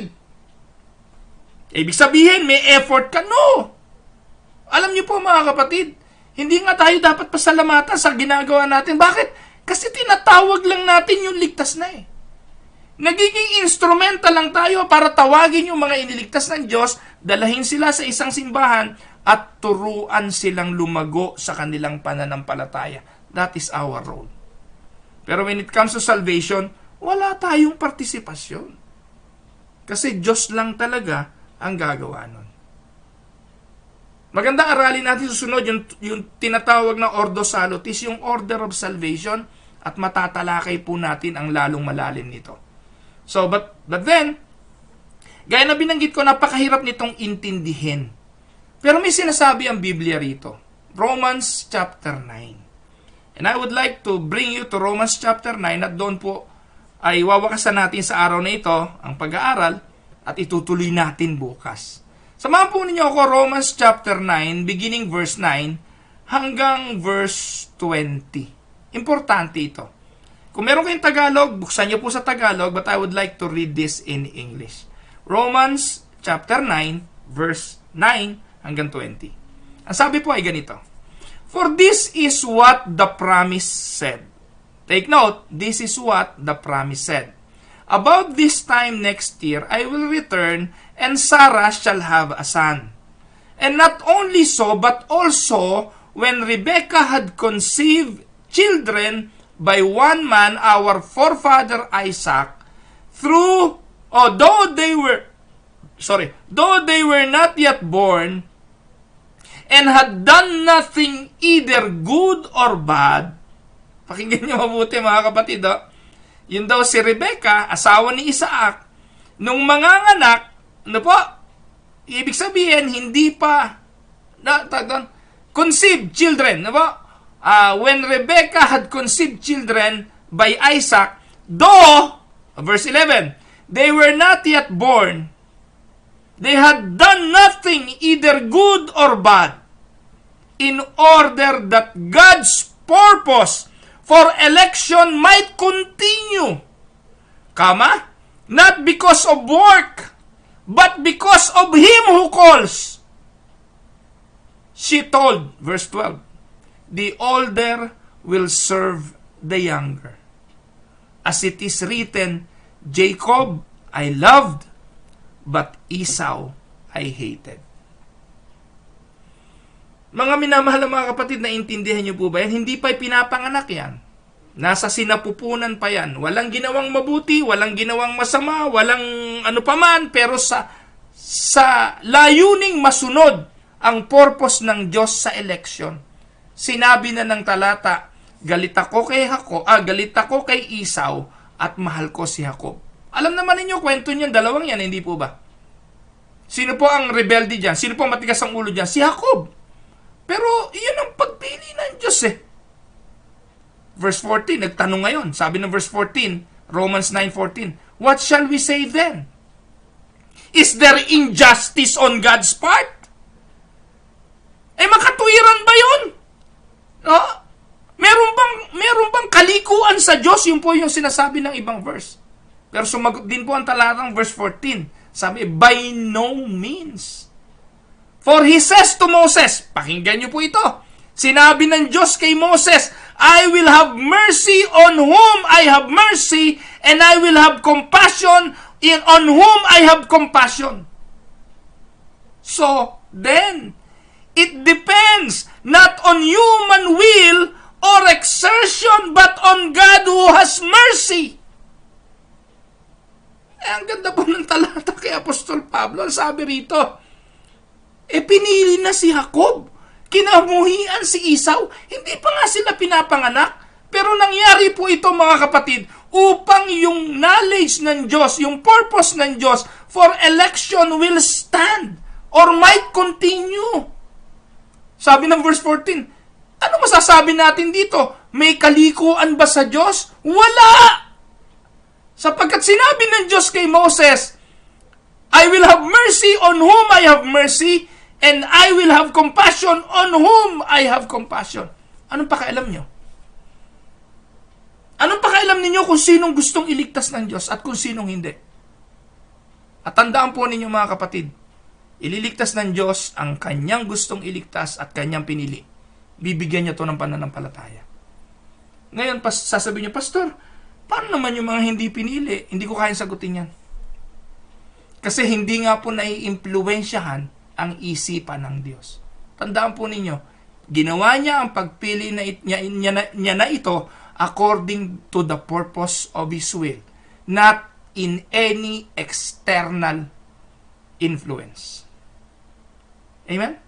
ibig sabihin, may effort ka? No. Alam niyo po mga kapatid, hindi nga tayo dapat pasalamatan sa ginagawa natin. Bakit? Kasi tinatawag lang natin yung ligtas na Nagiging instrumental lang tayo para tawagin yung mga iniligtas ng Diyos, dalahin sila sa isang simbahan, at turuan silang lumago sa kanilang pananampalataya. That is our role. Pero when it comes to salvation, wala tayong partisipasyon. Kasi Diyos lang talaga ang gagawa nun. Magandang aralin natin susunod yung tinatawag na Ordo Salutis, yung Order of Salvation, at matatalakay po natin ang lalong malalim nito. So, but then, gaya na binanggit ko, napakahirap nitong intindihin. Pero may sinasabi ang Biblia rito. Romans chapter 9. And I would like to bring you to Romans chapter 9 at doon po ay wawakasan natin sa araw na ito ang pag-aaral at itutuloy natin bukas. Samahan po ninyo ako Romans chapter 9, beginning verse 9, hanggang verse 20. Importante ito. Kung meron kayong Tagalog, buksan niyo po sa Tagalog, but I would like to read this in English. Romans chapter 9, verse 9 hanggang 20. Ang sabi po ay ganito. For this is what the promise said. Take note, this is what the promise said. About this time next year, I will return, and Sarah shall have a son. And not only so, but also, when Rebekah had conceived children by one man, our forefather Isaac, though they were not yet born, and had done nothing either good or bad. Pakinggan niyo mabuti mga kapatid. Yun daw si Rebekah, asawa ni Isaac, nung manganganak, ibig sabihin, hindi pa, conceived children, when Rebekah had conceived children by Isaac, though, verse 11, they were not yet born, they had done nothing either good or bad, in order that God's purpose for election might continue, not because of work, but because of Him who calls. She told, verse 12, the older will serve the younger. As it is written, Jacob I loved, but Esau I hated. Mga minamahal na mga kapatid, naintindihan niyo po ba yan? Hindi pa pinapanganak yan. Nasa sinapupunan pa yan. Walang ginawang mabuti, walang ginawang masama, walang ano paman, pero sa layuning masunod ang purpose ng Diyos sa election. Sinabi na ng talata, galit ako kay Esau at mahal ko si Jacob. Alam naman ninyo, kwento niyan, dalawang yan, hindi po ba? Sino po ang rebelde dyan? Sino po ang matigas ang ulo dyan? Si Jacob. Pero iyon ang pagpili ng Diyos Verse 14, nagtanong ngayon. Sabi ng verse 14, Romans 9:14, what shall we say then? Is there injustice on God's part? Makatuwiran ba yun? Meron bang kalikuan sa Diyos? Yun po yung sinasabi ng ibang verse. Pero sumagot din po ang talatang verse 14. Sabi, by no means. For He says to Moses, pakinggan niyo po ito, sinabi ng Diyos kay Moses, I will have mercy on whom I have mercy, and I will have compassion on whom I have compassion. So, then, it depends not on human will or exertion, but on God who has mercy. Ang ganda po ng talata kay Apostol Pablo. Sabi rito, pinili na si Jacob. Kinamuhian si Esau. Hindi pa nga sila pinapanganak. Pero nangyari po ito mga kapatid, upang yung knowledge ng Diyos, yung purpose ng Diyos for election will stand or might continue. Sabi ng verse 14, ano masasabi natin dito? May kalikuan ba sa Diyos? Wala! Sapagkat sinabi ng Diyos kay Moses, I will have mercy on whom I have mercy, and I will have compassion on whom I have compassion. Anong pakialam nyo? Anong pakialam ninyo kung sinong gustong iligtas ng Diyos at kung sinong hindi? At tandaan po ninyo mga kapatid, ililigtas ng Diyos ang kanyang gustong iligtas at kanyang pinili. Bibigyan niya to ng pananampalataya. Ngayon, sasabihin niyo, Pastor, paano naman yung mga hindi pinili? Hindi ko kayang sagutin yan. Kasi hindi nga po naiimpluwensyahan ang isipan ng Diyos. Tandaan po ninyo, ginawa niya ang pagpili niya na ito according to the purpose of His will, not in any external influence. Amen?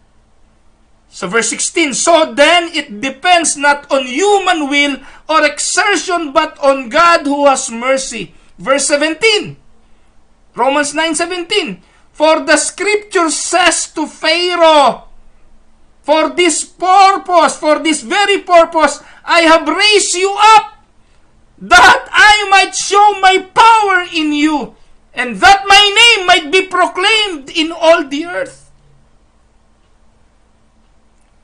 So verse 16, so then it depends not on human will or exertion, but on God who has mercy. Verse 17, Romans 9:17, for the scripture says to Pharaoh, for this very purpose, I have raised you up, that I might show my power in you, and that my name might be proclaimed in all the earth.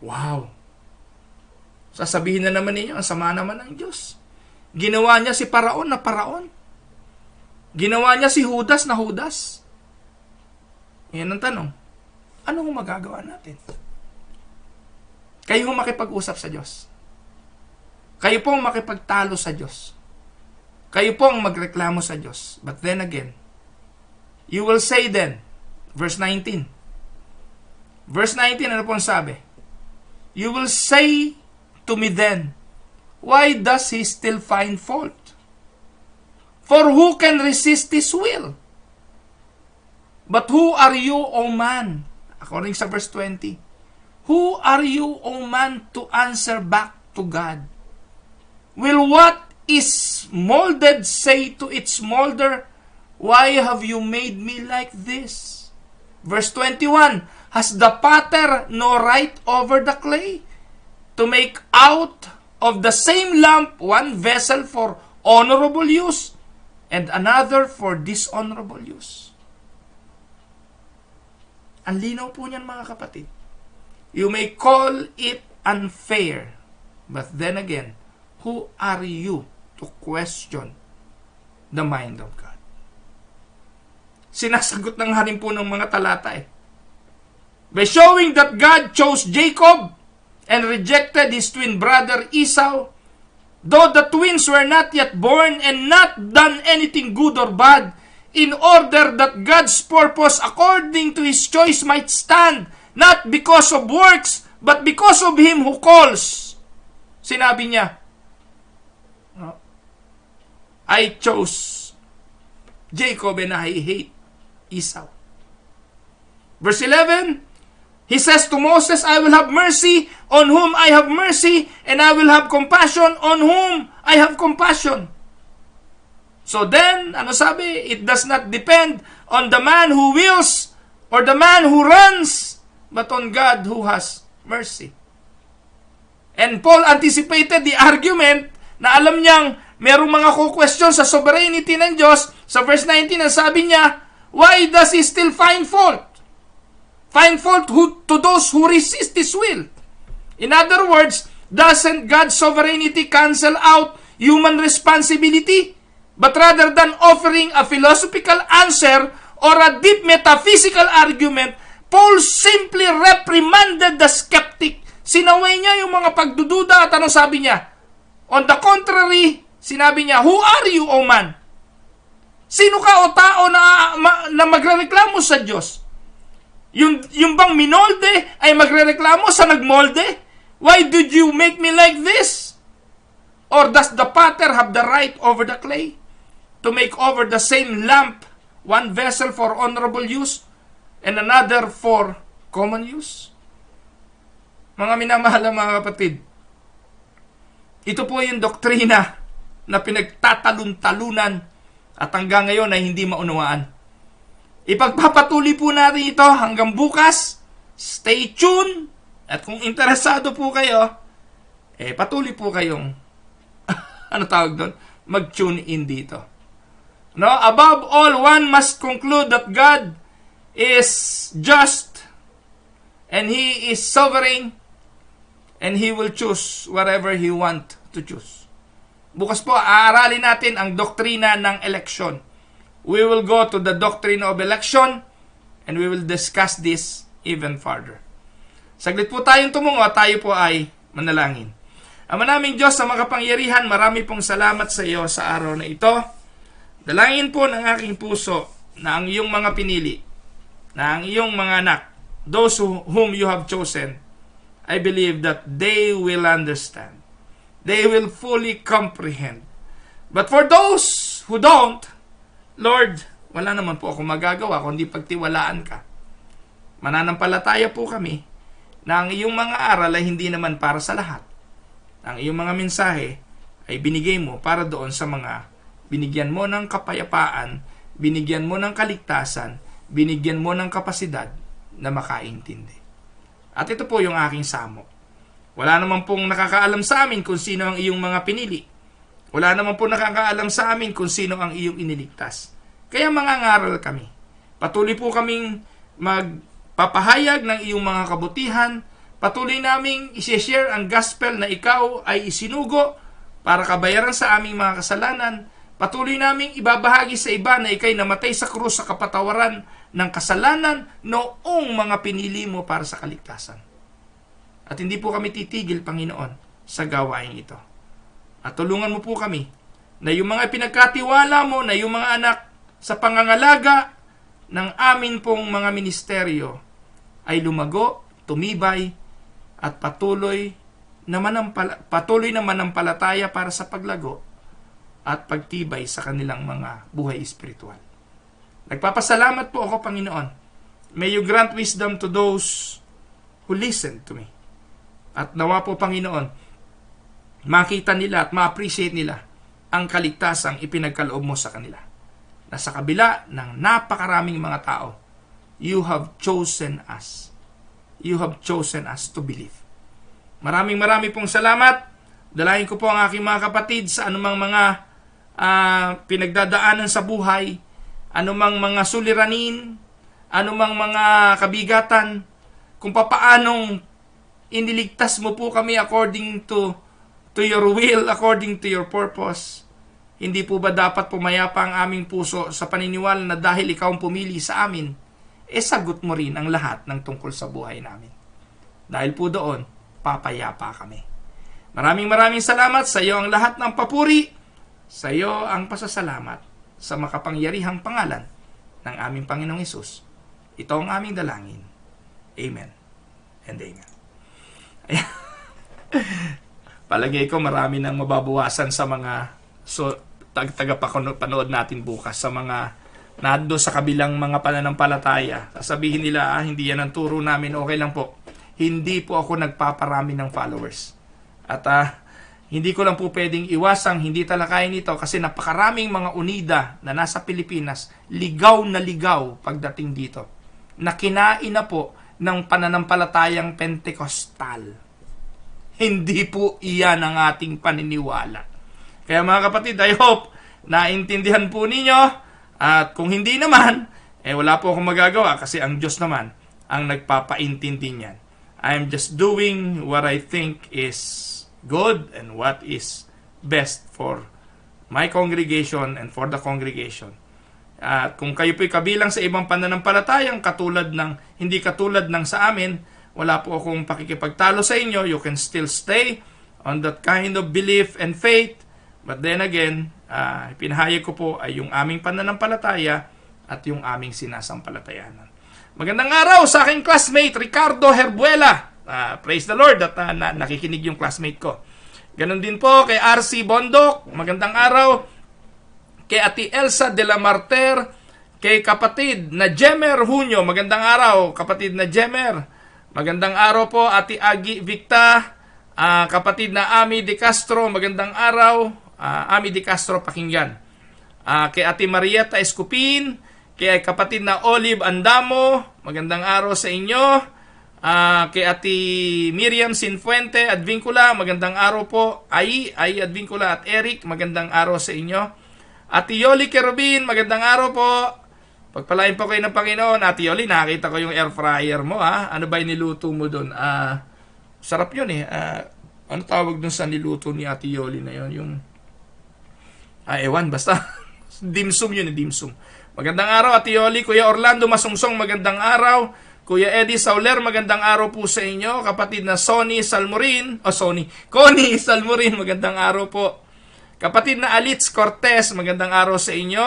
Wow! Sasabihin na naman ninyo, ang sama naman ng Diyos. Ginawa niya si Paraon na Paraon. Ginawa niya si Judas na Judas. Yan ang tanong. Anong magagawa natin? Kayo makipag-usap sa Diyos. Kayo pong makipagtalo sa Diyos. Kayo pong magreklamo sa Diyos. But then again, you will say then, verse 19. Verse 19, ano pong sabi? You will say to me then, why does he still find fault? For who can resist his will? But who are you, O man? According sa verse 20. Who are you, O man, to answer back to God? Will what is molded say to its molder, why have you made me like this? Verse 21. Has the potter no right over the clay to make out of the same lump one vessel for honorable use and another for dishonorable use? Ang linaw po niyan, mga kapatid. You may call it unfair, but then again, who are you to question the mind of God? Sinasagot ng harin po ng mga talata by showing that God chose Jacob and rejected his twin brother Esau, though the twins were not yet born and not done anything good or bad, in order that God's purpose according to his choice might stand, not because of works, but because of him who calls. Sinabi niya, I chose Jacob and I hate Esau. Verse 11, he says to Moses, I will have mercy on whom I have mercy, and I will have compassion on whom I have compassion. So then, ano sabi? It does not depend on the man who wills or the man who runs, but on God who has mercy. And Paul anticipated the argument na alam niyang merong mga question sa sovereignty ng Diyos. Sa verse 19, ang sabi niya, why does he still find fault? Find fault to those who resist his will. In other words, doesn't God's sovereignty cancel out human responsibility? But rather than offering a philosophical answer or a deep metaphysical argument, Paul simply reprimanded the skeptic. Sinaway niya yung mga pagdududa at anong sabi niya? On the contrary, sinabi niya, who are you, O man? Sino ka o tao na magrereklamo sa Diyos? Yung bang minolde ay magrereklamo sa nagmolde? Why did you make me like this? Or does the potter have the right over the clay to make over the same lump, one vessel for honorable use and another for common use? Mga minamahal mga kapatid, ito po yung doktrina na pinagtatalun-talunan at hanggang ngayon ay hindi maunawaan. Ipagpapatuloy po natin ito hanggang bukas. Stay tuned. At kung interesado po kayo, patuloy po kayong ano tawag doon? Mag-tune in dito. No, above all, one must conclude that God is just and He is sovereign and He will choose whatever He want to choose. Bukas po, aaralin natin ang doktrina ng eleksyon. We will go to the doctrine of election and we will discuss this even further. Saglit po tayong tumungo at tayo po ay manalangin. Ama naming Diyos sa makapangyarihan, marami pong salamat sa iyo sa araw na ito. Dalangin po ng aking puso na ang iyong mga pinili, na ang iyong mga anak, those whom you have chosen, I believe that they will understand. They will fully comprehend. But for those who don't, Lord, wala naman po ako magagawa kundi pagtiwalaan ka. Mananampalataya po kami na ang iyong mga aral ay hindi naman para sa lahat. Ang iyong mga mensahe ay binigay mo para doon sa mga binigyan mo ng kapayapaan, binigyan mo ng kaligtasan, binigyan mo ng kapasidad na makaintindi. At ito po yung aking samok. Wala naman pong nakakaalam sa amin kung sino ang iyong mga pinili. Wala naman po nakakaalam sa amin kung sino ang iyong iniligtas. Kaya mangangaral kami. Patuloy po kaming magpapahayag ng iyong mga kabutihan. Patuloy naming isi-share ang gospel na ikaw ay isinugo para kabayaran sa aming mga kasalanan. Patuloy naming ibabahagi sa iba na ikay namatay sa krus sa kapatawaran ng kasalanan noong mga pinili mo para sa kaligtasan. At hindi po kami titigil, Panginoon, sa gawain ito. At tulungan mo po kami na yung mga pinagkatiwala mo, na yung mga anak sa pangangalaga ng amin pong mga ministeryo ay lumago, tumibay, at patuloy na manampalataya para sa paglago at pagtibay sa kanilang mga buhay espiritual. Nagpapasalamat po ako, Panginoon. May you grant wisdom to those who listen to me. At nawa po, Panginoon, makita nila at ma-appreciate nila ang kaligtasang ipinagkaloob mo sa kanila. Na sa kabila ng napakaraming mga tao, you have chosen us. You have chosen us to believe. Maraming pong salamat. Dalahin ko po ang aking mga kapatid sa anumang mga pinagdadaanan sa buhay, anumang mga suliranin, anumang mga kabigatan, kung papaanong iniligtas mo po kami according to your will, according to your purpose. Hindi po ba dapat pumayapa ang aming puso sa paniniwala na dahil ikaw ang pumili sa amin, sagot mo rin ang lahat ng tungkol sa buhay namin. Dahil po doon, papayapa kami. Maraming salamat. Sa iyo ang lahat ng papuri. Sa iyo ang pasasalamat sa makapangyarihang pangalan ng aming Panginoong Hesus. Ito ang aming dalangin. Amen and amen. Palagay ko marami nang mababawasan sa mga tagapanood natin bukas, sa mga nando sa kabilang mga pananampalataya. Sasabihin nila, hindi yan ang turo namin. Okay lang po. Hindi po ako nagpaparami ng followers. At hindi ko lang po pwedeng iwasang hindi talakayin ito kasi napakaraming mga unida na nasa Pilipinas, ligaw na ligaw pagdating dito. Na kinain na po ng pananampalatayang Pentecostal. Hindi po iyan ang ating paniniwala. Kaya mga kapatid, I hope naintindihan po ninyo. At kung hindi naman, wala po akong magagawa kasi ang Diyos naman ang nagpapaintindi niyan. I am just doing what I think is good and what is best for my congregation and for the congregation. At kung kayo po'y kabilang sa ibang pananampalatayang hindi katulad ng sa amin, wala po akong pakikipagtalo sa inyo. You can still stay on that kind of belief and faith. But then again, pinahayag ko po ay yung aming pananampalataya at yung aming sinasampalatayanan. Magandang araw sa aking classmate, Ricardo Herbuela. Praise the Lord at nakikinig yung classmate ko. Ganon din po kay RC Bondok. Magandang araw. Kay Ate Elsa de la Marter. Kay kapatid na Jemer Hunyo. Magandang araw, kapatid na Jemer. Magandang araw po, Ate Agi Victa. Kapatid na Ami de Castro. Magandang araw. Ami de Castro, pakinggan. Kay Ate Marieta Escupin, kay kapatid na Olive Andamo, magandang araw sa inyo. Kay Ate Miriam Sinfuente Advincula, magandang araw po. Ay Advincula at Eric, magandang araw sa inyo. Ate Yoli Kerubin, magandang araw po. Pagpalain po kayo ng Panginoon. Ate Yoli, nakita ko yung air fryer mo, ha? Ano ba yung niluto mo doon? Sarap yun eh. Ano tawag doon sa niluto ni Ate Yoli na yun? Yung ewan, basta dimsum yun, dimsum. Magandang araw, Ate Yoli. Kuya Orlando Masungsong, magandang araw. Kuya Eddie Sauler, magandang araw po sa inyo. Kapatid na Connie Salmurin, magandang araw po. Kapatid na Alitz Cortez, magandang araw sa inyo.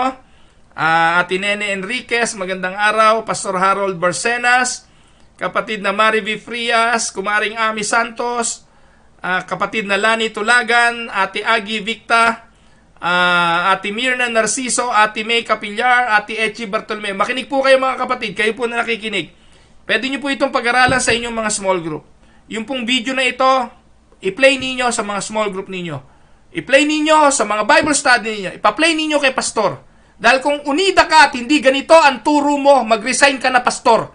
Ate Nene Enriquez, magandang araw. Pastor Harold Barcenas, kapatid na Mari V. Frias, Kumaring Ami Santos, kapatid na Lani Tulagan, Ate Agi Victa, Ate Mirna Narciso, Ate May Capillar, Ate Echi Bartolome. Makinig po kayo mga kapatid, kayo po na nakikinig. Pwede nyo po itong pag-aralan sa inyong mga small group. Yung pong video na ito, i-play ninyo sa mga small group ninyo. I-play ninyo sa mga Bible study ninyo. Ipa-play ninyo kay pastor. Dahil kung unida ka at hindi ganito ang turo mo, mag-resign ka na pastor.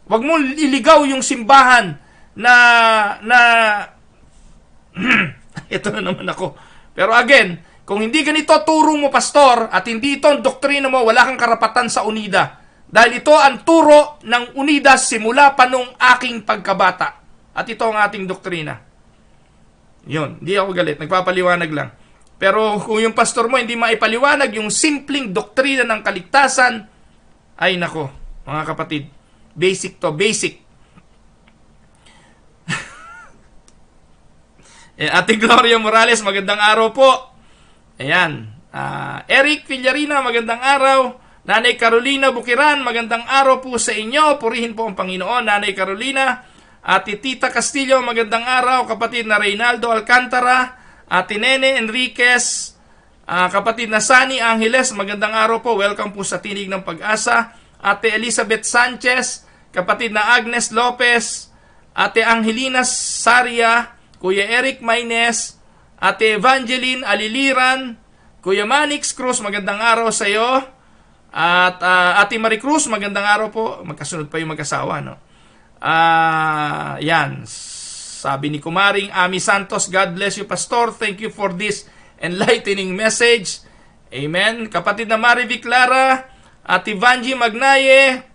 Huwag mo iligaw yung simbahan na ito na naman ako. Pero again, kung hindi ganito turo mo, pastor, at hindi ito ang doktrina mo, wala kang karapatan sa unida. Dahil ito ang turo ng unida simula pa nung aking pagkabata. At ito ang ating doktrina. Yun, di ako galit, nagpapaliwanag lang. Pero kung yung pastor mo hindi maipaliwanag yung simpleng doktrina ng kaligtasan, ay nako, mga kapatid, basic to, basic. Ate Gloria Morales, magandang araw po. Ayan. Eric Villarina, magandang araw. Nanay Carolina Bukiran, magandang araw po sa inyo. Purihin po ang Panginoon, Nanay Carolina. Ate Tita Castillo, magandang araw. Kapatid na Reynaldo Alcantara. Ate Nene Enriquez, kapatid na Sani Angeles, magandang araw po. Welcome po sa Tinig ng Pag-asa. Ate Elizabeth Sanchez, kapatid na Agnes Lopez, Ate Angelina Saria, Kuya Eric Maynes, Ate Evangeline Aliliran, Kuya Manix Cruz, magandang araw sa iyo. At Ate Marie Cruz, magandang araw po. Magkasunod pa yung mag-asawa, no? Yan. Sabi ni Kumaring Ami Santos, God bless you, Pastor. Thank you for this enlightening message. Amen. Kapatid na Marivic Clara, at Ivanji Magnaye,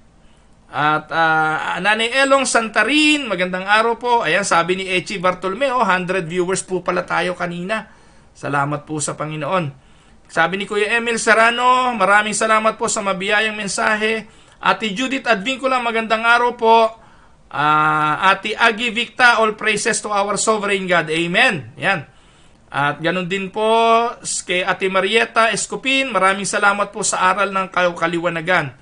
at Nanay Elong Santarin, magandang araw po. Ayan, sabi ni Echi Bartolomeo, 100 viewers po pala tayo kanina. Salamat po sa Panginoon. Sabi ni Kuya Emil Serrano, maraming salamat po sa mabiyayang mensahe. Ate Judith Advincula, magandang araw po. Ate Agi Victa, all praises to our sovereign God. Amen. Yan. At ganun din po kay Ate Marieta Escopin, maraming salamat po sa aral ng kaliwanagan.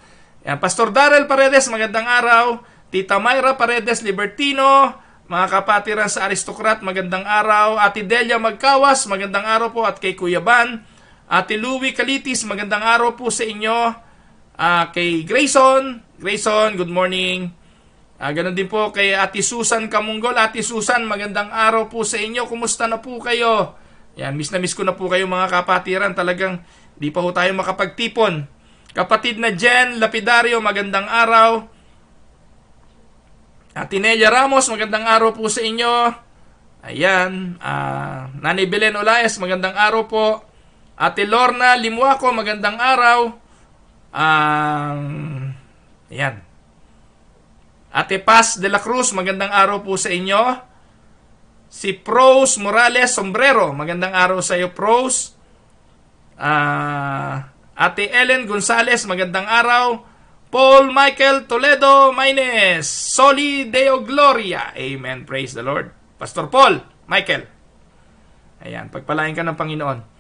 Yan. Pastor Darrell Paredes, magandang araw. Tita Myra Paredes Libertino, mga kapatiran sa Aristocrat, magandang araw. Ate Delia Magkawas, magandang araw po. At kay Kuya Ban. Ate Louie Calitis, magandang araw po sa inyo. Kay Grayson, good morning. Ganon din po kay Ate Susan Kamunggol. Ate Susan, magandang araw po sa inyo. Kumusta na po kayo? Yan, miss na miss ko na po kayo mga kapatiran. Talagang di pa po tayo makapagtipon. Kapatid na Jen Lapidario, magandang araw. Ate Nelia Ramos, magandang araw po sa inyo. Ayan. Nanay Belen Olaes, magandang araw po. Ate Lorna Limuaco, magandang araw. Ayan. Ate Paz de la Cruz, magandang araw po sa inyo. Si Pros Morales Sombrero, magandang araw sa iyo, Pros. Ate Ellen Gonzales, magandang araw. Paul Michael Toledo Maynes, Soli Deo Gloria. Amen, praise the Lord. Pastor Paul Michael. Ayan, pagpalain ka ng Panginoon.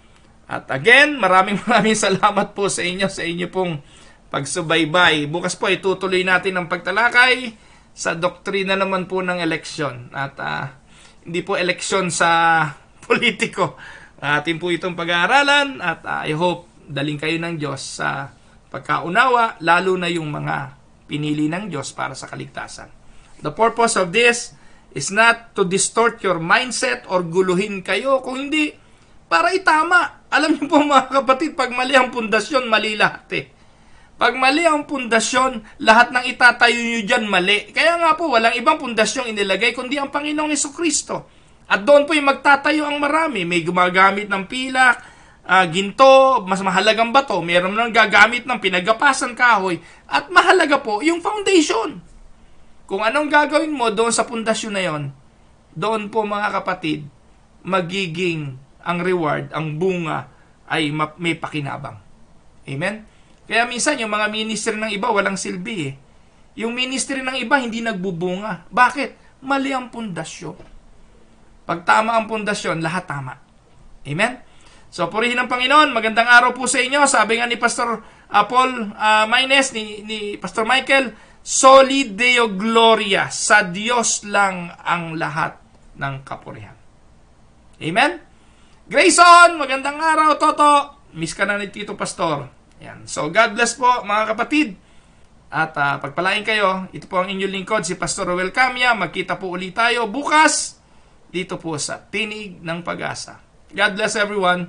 At again, maraming salamat po sa inyo pong pagsubaybay. Bukas po itutuloy natin ang pagtalakay sa doktrina naman po ng eleksyon. At hindi po eleksyon sa politiko. Atin po itong pag-aaralan at I hope daling kayo ng Diyos sa pagkaunawa, lalo na yung mga pinili ng Diyos para sa kaligtasan. The purpose of this is not to distort your mindset or guluhin kayo. Kung hindi, para itama. Alam niyo po mga kapatid, pag mali ang pundasyon, mali lahat eh. Pag mali ang pundasyon, lahat ng itatayo nyo dyan mali. Kaya nga po, walang ibang pundasyong inilagay kundi ang Panginoong Jesucristo. At doon po yung magtatayo ang marami. May gumagamit ng pilak, ginto, mas mahalagang bato. Meron nang gagamit ng pinagapasan kahoy. At mahalaga po yung foundation. Kung anong gagawin mo doon sa pundasyon na yon, doon po mga kapatid, magiging ang reward, ang bunga, ay may pakinabang. Amen? Kaya minsan, yung mga ministry ng iba, walang silbi eh. Yung ministry ng iba, hindi nagbubunga. Bakit? Mali ang pundasyon. Pag tama ang pundasyon, lahat tama. Amen? So, purihin ng Panginoon. Magandang araw po sa inyo. Sabi nga ni Pastor Paul Maynes, ni Pastor Michael, Soli Deo Gloria. Sa Diyos lang ang lahat ng kapurihan. Amen? Grayson, magandang araw, Toto. Miss ka na ni Tito Pastor. Yan. So, God bless po, mga kapatid. At pagpalain kayo, ito po ang inyong lingkod, si Pastor Ruel Camia. Magkita po ulit tayo bukas dito po sa Tinig ng Pag-asa. God bless everyone.